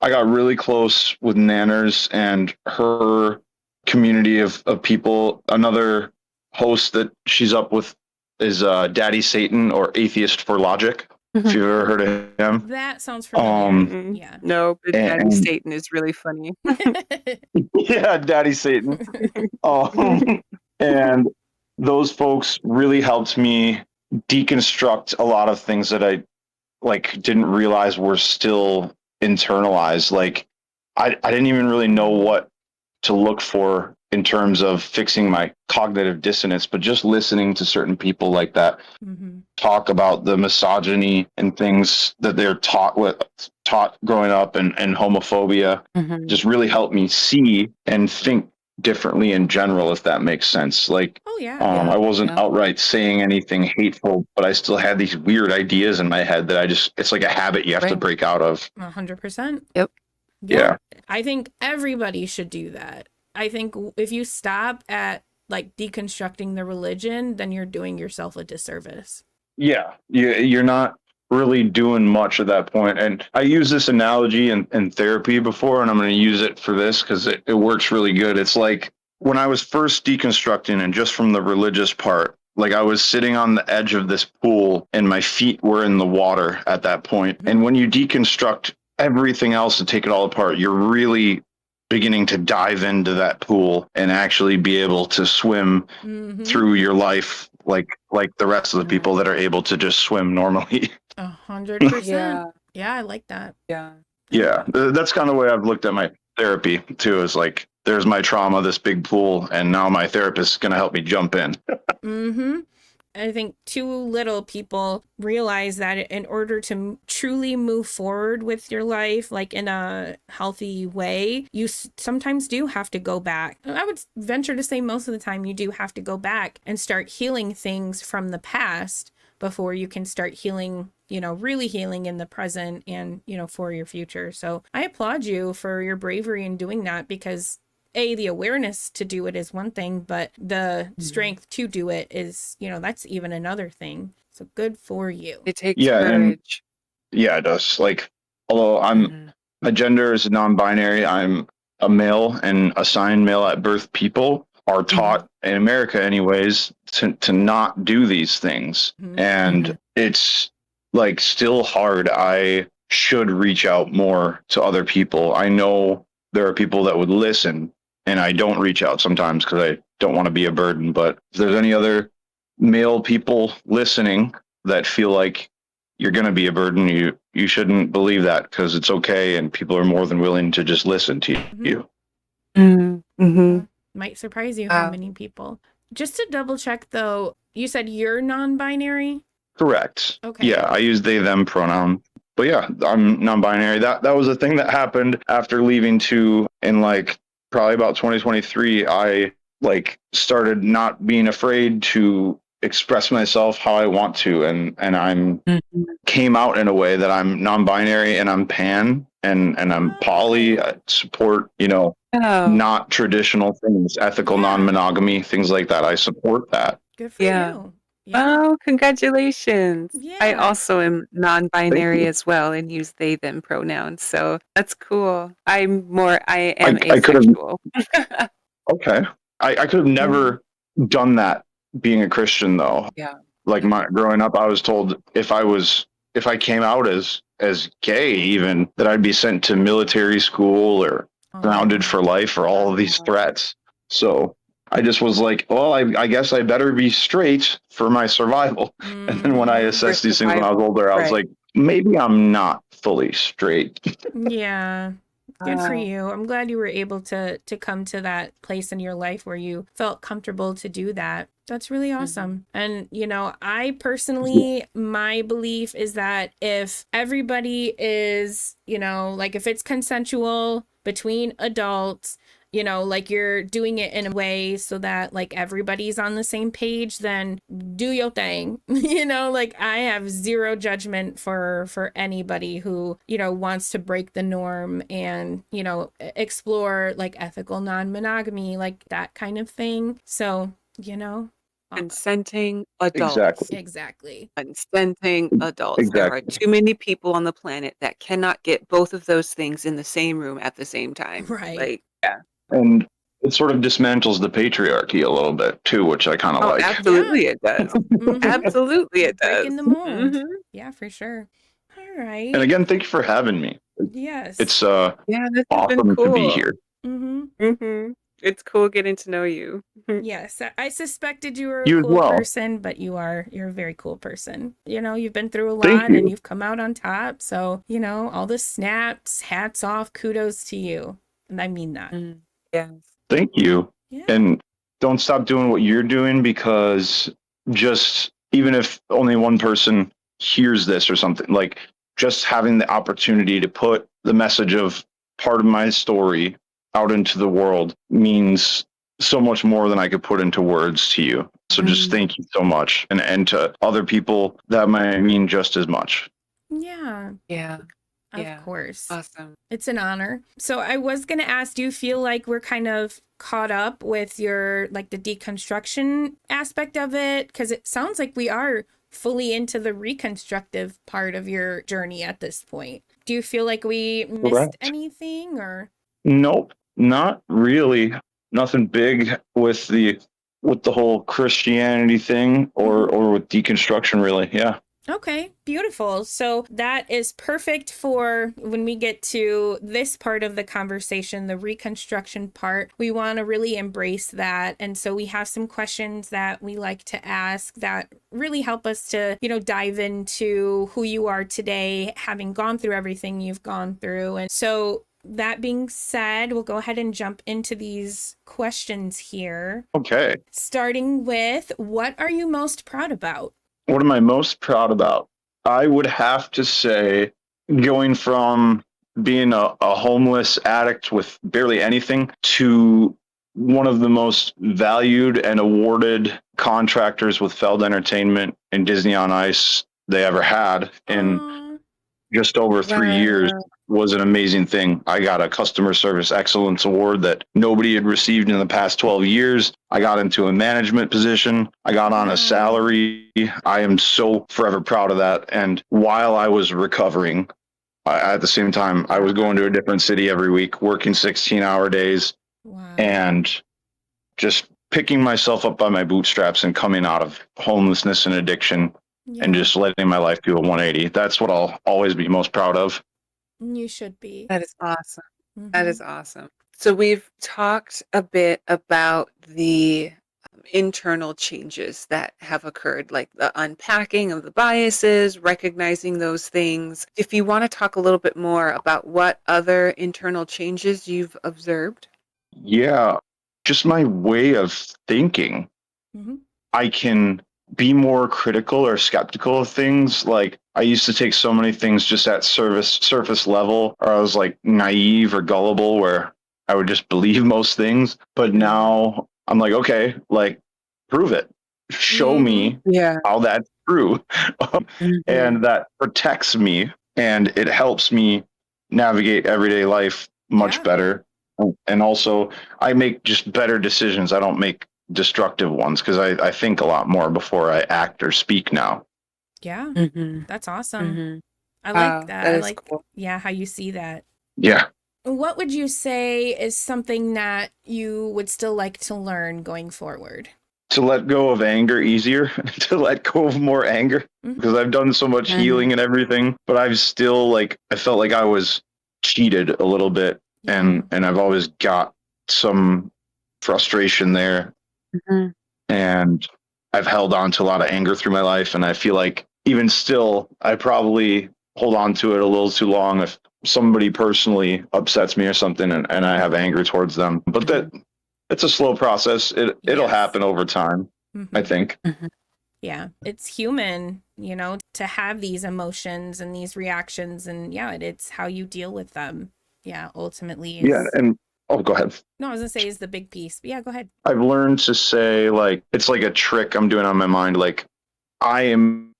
I got really close with Nanners and her community of people. Another host that she's up with is Daddy Satan or Atheist for Logic. If Mhm. you've ever heard of him, That sounds familiar. um, Mm-mm. Yeah. No, but Daddy and Satan is really funny. yeah, Daddy Satan. Um, and those folks really helped me deconstruct a lot of things that I like didn't realize were still internalized. Like I didn't even really know Mhm, what to look for in terms of fixing my cognitive dissonance, but just listening to certain people like that hmm talk about the misogyny and things that they're taught growing up and homophobia mhm. just really helped me see and think differently in general, if that makes sense. Like Oh yeah. I Yeah, wasn't yeah. outright saying anything hateful, but I still had these weird ideas in my head that it's like a habit you have to Right. break out of. 100%. Yep. Yeah. I think everybody should do that. I think if you stop at like deconstructing the religion, then you're doing yourself a disservice. Yeah. You're not really doing much at that point. And I use this analogy in therapy before, and I'm going to use it for this because it works really good. It's like when I was first deconstructing, and just from the religious part, like I was sitting on the edge of this pool and my feet were in the water at that point. And when you deconstruct everything else and take it all apart, you're really beginning to dive into that pool and actually be able to swim through your life like the rest of the people that are able to just swim normally. 100%. Yeah. Yeah, I like that. Yeah. Yeah, that's kind of the way I've looked at my therapy too, is like there's my trauma, this big pool, and now my therapist is going to help me jump in. Mm-hmm. I think too little people realize that in order to truly move forward with your life, like in a healthy way, you sometimes do have to go back. I would venture to say most of the time you do have to go back and start healing things from the past before you can start healing, really healing in the present and, for your future. So I applaud you for your bravery in doing that, because the awareness to do it is one thing, but the strength to do it is, that's even another thing. So good for you. It takes Yeah, and courage. yeah, it does. Like, although my gender is non-binary, I'm a male, and assigned male at birth people are taught in America anyways to not do these things. And it's like still hard. I should reach out more to other people. I know there are people that would listen, and I don't reach out sometimes because I don't want to be a burden. But if there's any other male people listening that feel like you're going to be a burden, you shouldn't believe that, because it's okay, and people are more than willing to just listen to you. Might surprise you how many people. Just to double check though, you said you're non-binary? Correct. Okay. Yeah, I use they them pronoun. But yeah, I'm non-binary. That was a thing that happened after leaving to, in like probably about 2023. I like started not being afraid to express myself how I want to, and I'm came out in a way that I'm non-binary and I'm pan and I'm poly. I support, not traditional things, ethical non-monogamy, things like that. I support that. Good for you. Yeah. Oh, congratulations. I Yeah. also am Thank non-binary you. as well and use they them pronouns. So that's cool. I am I could have, asexual. okay. I could have never done that being a Christian though. Yeah. Like my growing up, I was told if I came out as gay, even, that I'd be sent to military school or grounded for life, or all of these threats. So I just was like, well, I guess I better be straight for my survival. And then when I For assessed these things when I was survival. older, I was Right. like, maybe I'm not fully straight. Yeah. Good for you. I'm glad you were able to come to that place in your life where you felt comfortable to do that. That's really awesome. And, I personally, my belief is that if everybody is, like if it's consensual between adults, like you're doing it in a way so that like everybody's on the same page, then do your thing. Like I have zero judgment for anybody who, wants to break the norm and, explore like ethical non-monogamy, like that kind of thing. So, Consenting adults. exactly. Consenting adults. There are Exactly. too many people on the planet that cannot get both of those things in the same room at the same time. Right. Like, yeah. And it sort of dismantles the patriarchy a little bit too, which I kind of Oh, like. absolutely it does. Absolutely it does. Breaking the mold. Yeah, for sure. All right. And again, thank you for having me. Yes. It's Yeah, this has been awesome to be cool. here. It's cool getting to know you. Yes, I suspected you were a You as cool well. person, but you're a very cool person. You've been through a Thank lot you. and you've come out on top. So, all the snaps, hats off, kudos to you. And I mean that. Yes. Thank you. Yeah. And don't stop doing what you're doing, because just even if only one person hears this or something, like just having the opportunity to put the message of part of my story out into the world means so much more than I could put into words to you. So just thank you so much. And to other people, that might mean just as much. Yeah. Yeah. Of Yeah. course. Awesome. It's an honor. So I was going to ask, do you feel like we're kind of caught up with your, like the deconstruction aspect of it? Because it sounds like we are fully into the reconstructive part of your journey at this point. Do you feel like we missed Correct. anything or? Nope, not really. Nothing big with the whole Christianity thing or with deconstruction really. Yeah. Okay, beautiful. So that is perfect for when we get to this part of the conversation, the reconstruction part. We want to really embrace that. And so we have some questions that we like to ask that really help us to, dive into who you are today, having gone through everything you've gone through. And so that being said, we'll go ahead and jump into these questions here. Okay. Starting with, what are you most proud about? What am I most proud about? I would have to say going from being a homeless addict with barely anything to one of the most valued and awarded contractors with Feld Entertainment and Disney on Ice they ever had in Aw. just over 3 years Wow. was an amazing thing. I got a customer service excellence award that nobody had received in the past 12 years. I got into a management position. I got on a Wow. salary. I am so forever proud of that. And while I was recovering, at the same time, I was going to a different city every week, working 16-hour days Wow. and just picking myself up by my bootstraps and coming out of homelessness and addiction and Yeah, just letting my life do a 180. That's what I'll always be most proud of. you should be. That is awesome. That Mm-hmm. is awesome. So we've talked a bit about the internal changes that have occurred, like the unpacking of the biases, recognizing those things. If you want to talk a little bit more about what other internal changes you've observed. Yeah, just my way of thinking. Mm-hmm. I can be more critical or skeptical of things. Like I used to take so many things just at surface level, or I was like naive or gullible where I would just believe most things. But now I'm like, okay, like prove it. Show Mm-hmm. me Yeah. how that's true. Mhm. And that protects me and it helps me navigate everyday life much Yeah. better. And also I make just better decisions. I don't make destructive ones because I think a lot more before I act or speak now. Yeah. Mhm. That's awesome. Mhm. I like Wow, that. that I is like, cool. yeah, how you see that. Yeah. What would you say is something that you would still like to learn going forward? To let go of anger easier, to let go of more anger Mm-hmm. because I've done so much Mhm. healing and everything, but I've still like I felt like I was cheated a little bit Yeah. and I've always got some frustration there Mhm. and I've held on to a lot of anger through my life and I feel like even still I probably hold on to it a little too long if somebody personally upsets me or something and I have anger towards them. But that Mhm. it's a slow process. It'll Yes. happen over time, I Mm-hmm. think. Mhm. Yeah. It's human, to have these emotions and these reactions. And yeah, it's how you deal with them. Yeah. Ultimately Yeah, is, and oh go ahead. no, I was going to say is the big piece. But yeah, go ahead. I've learned to say like it's like a trick I'm doing on my mind like I am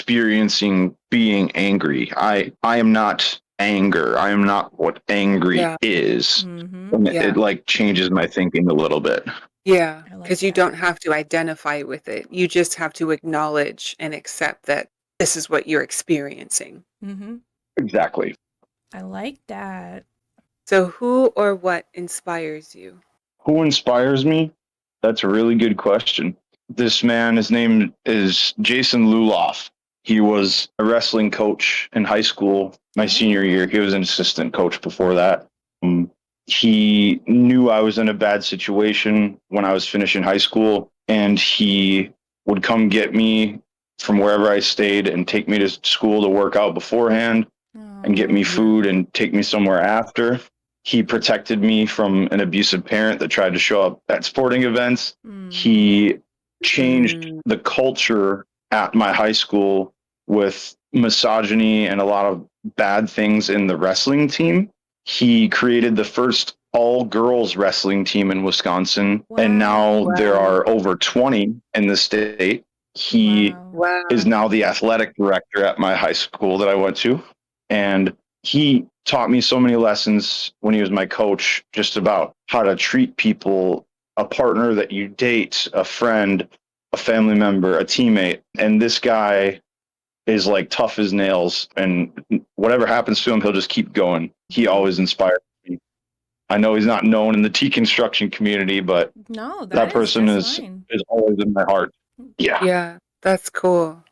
experiencing being angry. I am not anger. I am not what angry Yeah. is. Mm-hmm. And it Yeah. like changes my thinking a little bit. Yeah. I like Because you that. don't have to identify with it. You just have to acknowledge and accept that this is what you're experiencing. Mm-hmm. Exactly. I like that. So who or what inspires you? Who inspires me? That's a really good question. This man, his name is Jason Luloff. He was a wrestling coach in high school my senior Oh. year. He was an assistant coach before that. Um, he knew I was in a bad situation when I was finishing high school, and he would come get me from wherever I stayed and take me to school to work out beforehand and get me Oh. food and take me somewhere after. He protected me from an abusive parent that tried to show up at sporting events. Mm. He changed Mm. the culture at my high school with misogyny and a lot of bad things in the wrestling team. He created the first all girls wrestling team in Wisconsin, and now Wow. there Wow. are over 20 in the state. He Wow. is Wow. now the athletic director at my high school that I went to. And he taught me so many lessons when he was my coach, just about how to treat people, a partner that you date, a friend, a family member, a teammate. And this guy is like tough as nails, and whatever happens to him, he'll just keep going. He always inspires me. I know he's not known in the deconstruction community, but No, that that is person just is fine. is always in my heart. Yeah. Yeah, that's cool.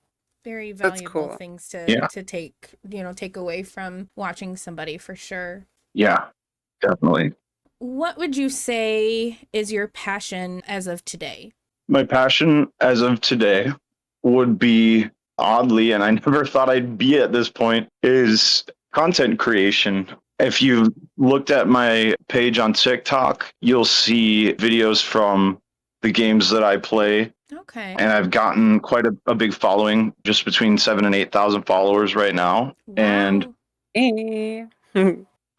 Very That's valuable cool. things Yeah. to take, take away from watching somebody for sure. Yeah, definitely. What would you say is your passion as of today? My passion as of today would be, oddly, and I never thought I'd be at this point, is content creation. If you looked at my page on TikTok, you'll see videos from the games that I play. Okay. And I've gotten quite a big following, just between 7,000 and 8,000 followers right now. And Wow. Hey.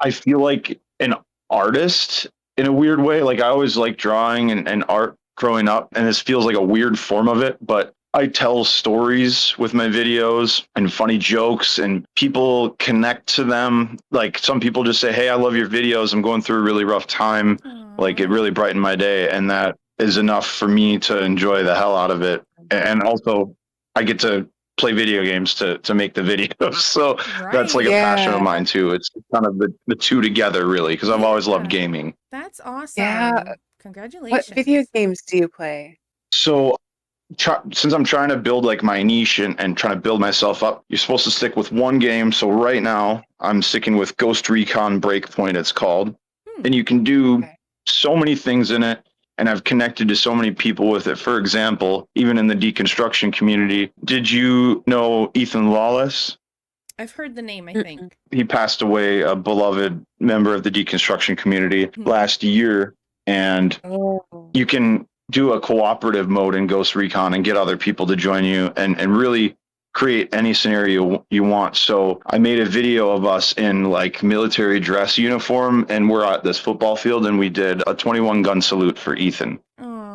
I feel like an artist in a weird way. Like, I always like drawing and art growing up, and this feels like a weird form of it, but I tell stories with my videos and funny jokes, and people connect to them. Like, some people just say, "Hey, I love your videos. I'm going through a really rough time." Like, it Aw. really brightened my day, and that is enough for me to enjoy the hell out of it. And also, I get to play video games to make the videos. So that's like a Right. passion of Yeah. mine too. It's kind of the two together, really, because I've always loved Yeah. gaming. That's Yeah. awesome. What video Congratulations. games do you play? So since I'm trying to build like my niche and trying to build myself up, you're supposed to stick with one game. So right now I'm sticking with Ghost Recon Breakpoint, it's called. Hmm. And you can do Okay. so many things in it. And I've connected to so many people with it. For example, even in the deconstruction community, did you know Ethan Lawless? I've heard the name, I Mm-mm. think. He passed away, a beloved member of the deconstruction community Hmm. last year. And Oh. you can do a cooperative mode in Ghost Recon and get other people to join you and really create any scenario you want. So I made a video of us in like military dress uniform, and we're at this football field, and we did a 21 gun salute for Ethan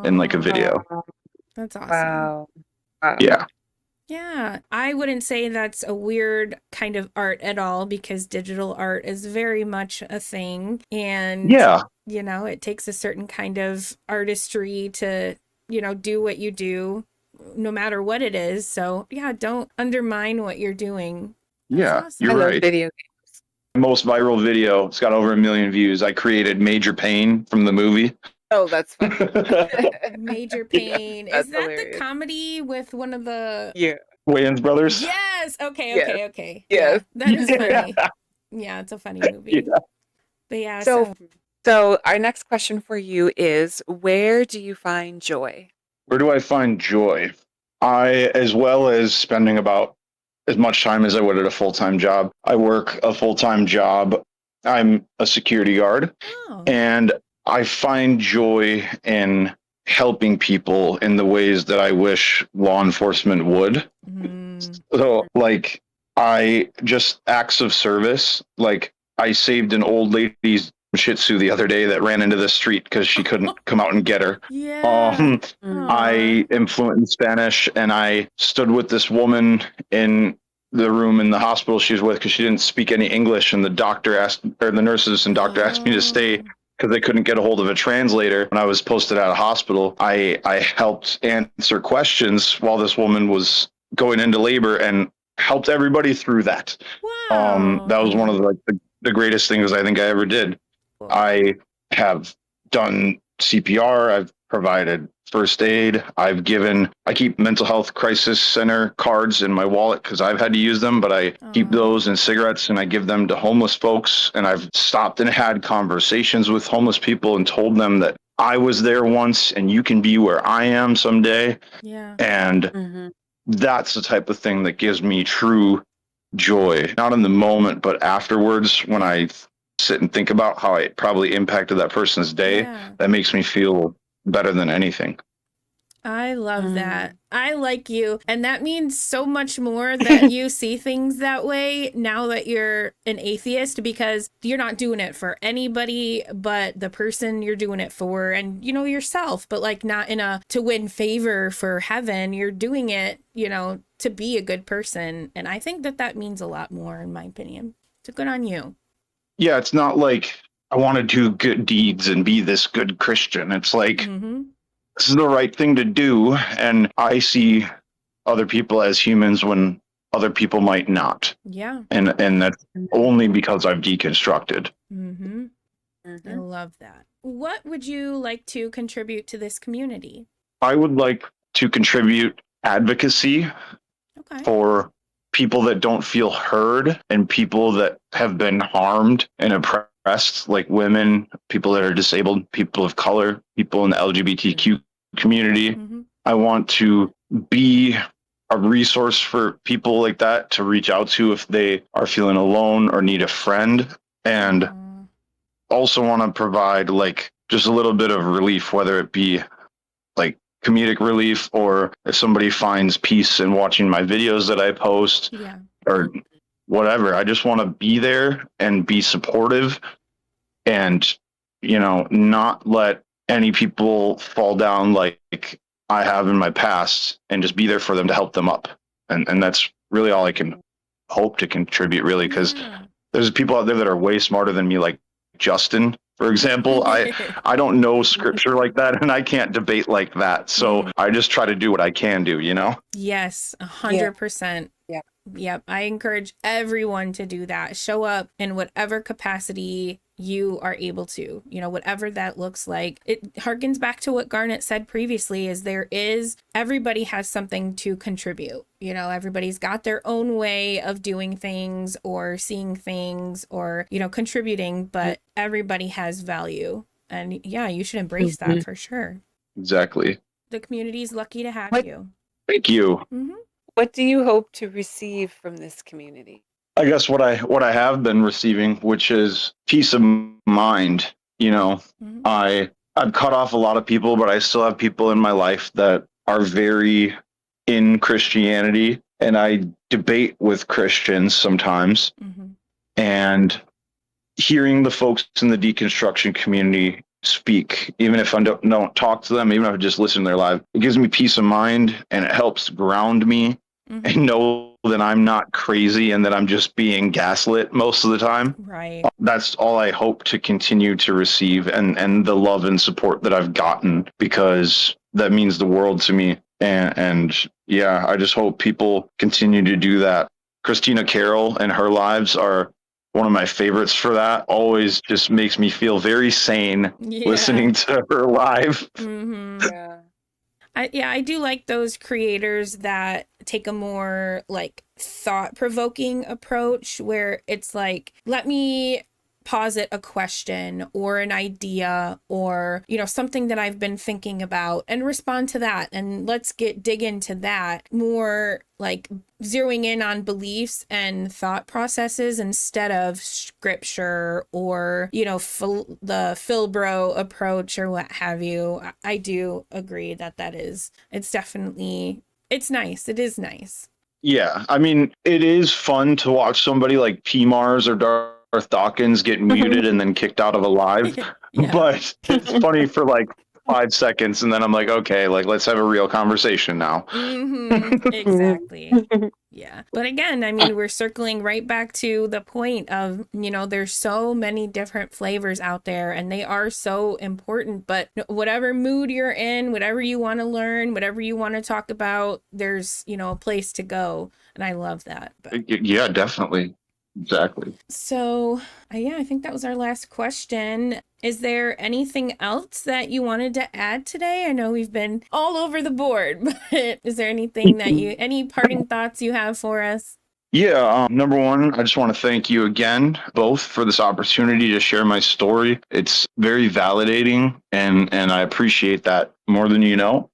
in like a Oh, video. Oh, that's awesome. wow. Wow. Yeah. Yeah, I wouldn't say that's a weird kind of art at all because digital art is very much a thing. And, Yeah. it takes a certain kind of artistry to, do what you do, no matter what it is. So, yeah, don't undermine what you're doing. That's Yeah. You're I awesome. love right. video games. Most viral video, it's got over 1 million views. I created Major Pain from the movie. Oh, that's funny. Major Yeah. Pain. Is That's that the hilarious. comedy with one of the. Yeah. Wayans Brothers. Yes. Okay. Yes. Okay. Okay. Yeah. Yes. That is Yeah. funny. Yeah. It's a funny movie. Yeah. But yeah. So, So. so our next question for you is, where do you find joy? Where do I find joy? I, as well as spending about as much time as I would at a full-time job, I work a full-time job. I'm a security guard, Oh. and I find joy in helping people in the ways that I wish law enforcement would. Mm. So, like, I just acts of service. Like, I saved an old lady's Shih Tzu the other day that ran into the street because she couldn't come out and get her. Yeah. Um, Mm. Aw. I am fluent in Spanish, and I stood with this woman in the room in the hospital she was with because she didn't speak any English, and the doctor asked, or the nurses and doctor asked me to stay Oh. because they couldn't get a hold of a translator. When I was posted at a hospital, I helped answer questions while this woman was going into labor and helped everybody through that. Wow. That was one Mhm. of the greatest things I think I ever did. Cool. I have done CPR. I've provided first aid. I keep mental health crisis center cards in my wallet because I've had to use them, but I keep Aw. those and cigarettes and I give them to homeless folks. And I've stopped and had conversations with homeless people and told them that I was there once and you can be where I am someday. Yeah. And Mhm. that's the type of thing that gives me true joy, not in the moment, but afterwards when I sit and think about how it probably impacted that person's day. Yeah. That makes me feel better than anything. I love that. Mm. I like you. And that means so much more that you see things that way now that you're an atheist because you're not doing it for anybody but the person you're doing it for and, yourself, but like not to win favor for heaven. You're doing it, to be a good person. And I think that means a lot more, in my opinion. So good on you. Yeah, it's not like I want to do good deeds and be this good Christian. It's like, this is the right thing to do. And I see other people as humans when other people might not. Yeah. And that's only because I've deconstructed. I love that. What would you like to contribute to this community? I would like to contribute advocacy for people that don't feel heard and people that have been harmed and oppressed, like women, people that are disabled, people of color, people in the LGBTQ community. I want to be a resource for people like that to reach out to if they are feeling alone or need a friend. And also want to provide like just a little bit of relief, whether it be like comedic relief or if somebody finds peace in watching my videos that I post or whatever. I just want to be there and be supportive and, you know, not let any people fall down like I have in my past and just be there for them to help them up. And that's really all I can hope to contribute, really, because there's people out there that are way smarter than me, like Justin, for example. I don't know scripture like that, and I can't debate like that. So I just try to do what I can do, you know? Yes, 100%. Yep. I encourage everyone to do that. Show up in whatever capacity you are able to, you know, whatever that looks like. It harkens back to what Garnet said previously, is everybody has something to contribute. You know, everybody's got their own way of doing things or seeing things or, you know, contributing, but everybody has value. And yeah, you should embrace that for sure. Exactly. The community's lucky to have you. Thank you. What do you hope to receive from this community? I guess what I have been receiving, which is peace of mind. You know, I've cut off a lot of people, but I still have people in my life that are very in Christianity, and I debate with Christians sometimes. And hearing the folks in the deconstruction community speak, even if I don't talk to them, even if I just listen to their live, it gives me peace of mind and it helps ground me and know that I'm not crazy and that I'm just being gaslit most of the time. Right. That's all I hope to continue to receive, and the love and support that I've gotten, because that means the world to me. And yeah, I just hope people continue to do that. Christina Carroll and her lives are one of my favorites for that. Always just makes me feel very sane listening to her live. I do like those creators that take a more like thought-provoking approach where it's like, let me posit a question or an idea or, you know, something that I've been thinking about and respond to that. And let's dig into that more, like zeroing in on beliefs and thought processes instead of scripture or, you know, the Philbro approach or what have you. I do agree that it's nice. It is nice. Yeah. I mean, it is fun to watch somebody like PMARS or Darth Dawkins get muted and then kicked out of a live. But it's funny for like 5 seconds, and then I'm like, okay, like let's have a real conversation now. Exactly. Yeah. But again, I mean, we're circling right back to the point of, you know, there's so many different flavors out there and they are so important, but whatever mood you're in, whatever you want to learn, whatever you want to talk about, there's, you know, a place to go. And I love that. But yeah, definitely. Exactly. So, I think that was our last question. Is there anything else that you wanted to add today? I know we've been all over the board, but is there anything any parting thoughts you have for us? Yeah, number one, I just want to thank you again, both, for this opportunity to share my story. It's very validating, and I appreciate that more than you know.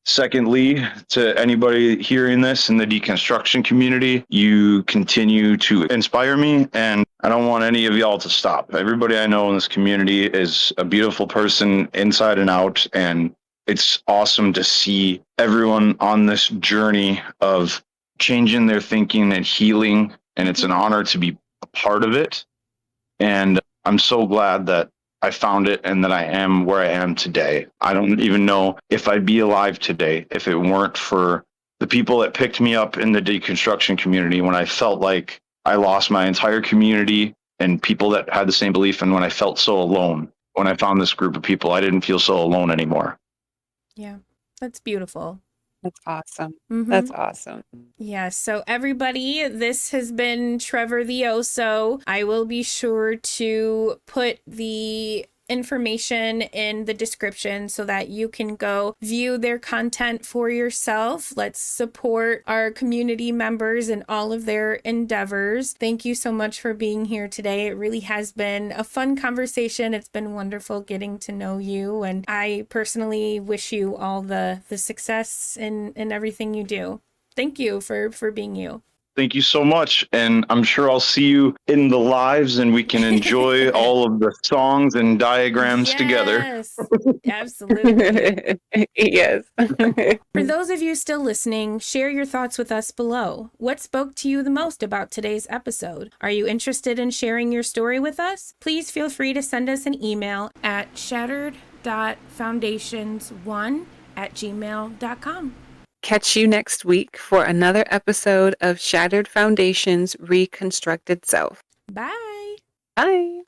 Secondly, to anybody hearing this in the deconstruction community, you continue to inspire me, and I don't want any of y'all to stop. Everybody I know in this community is a beautiful person inside and out, and it's awesome to see everyone on this journey of changing their thinking and healing, and it's an honor to be a part of it. And I'm so glad that I found it and that I am where I am today. I don't even know if I'd be alive today if it weren't for the people that picked me up in the deconstruction community when I felt like I lost my entire community and people that had the same belief. And when I felt so alone, when I found this group of people, I didn't feel so alone anymore. Yeah, that's beautiful. That's awesome. Mm-hmm. That's awesome. Yes. So everybody, this has been Trevor the Oso. I will be sure to put the information in the description so that you can go view their content for yourself. Let's support our community members and all of their endeavors. Thank you so much for being here today. It really has been a fun conversation. It's been wonderful getting to know you, and I personally wish you all the success in everything you do. Thank you for being you. Thank you so much. And I'm sure I'll see you in the lives and we can enjoy all of the songs and diagrams together. Yes, absolutely. Yes. For those of you still listening, share your thoughts with us below. What spoke to you the most about today's episode? Are you interested in sharing your story with us? Please feel free to send us an email at shattered.foundations1@gmail.com. Catch you next week for another episode of Shattered Foundations Reconstructed Self. Bye. Bye.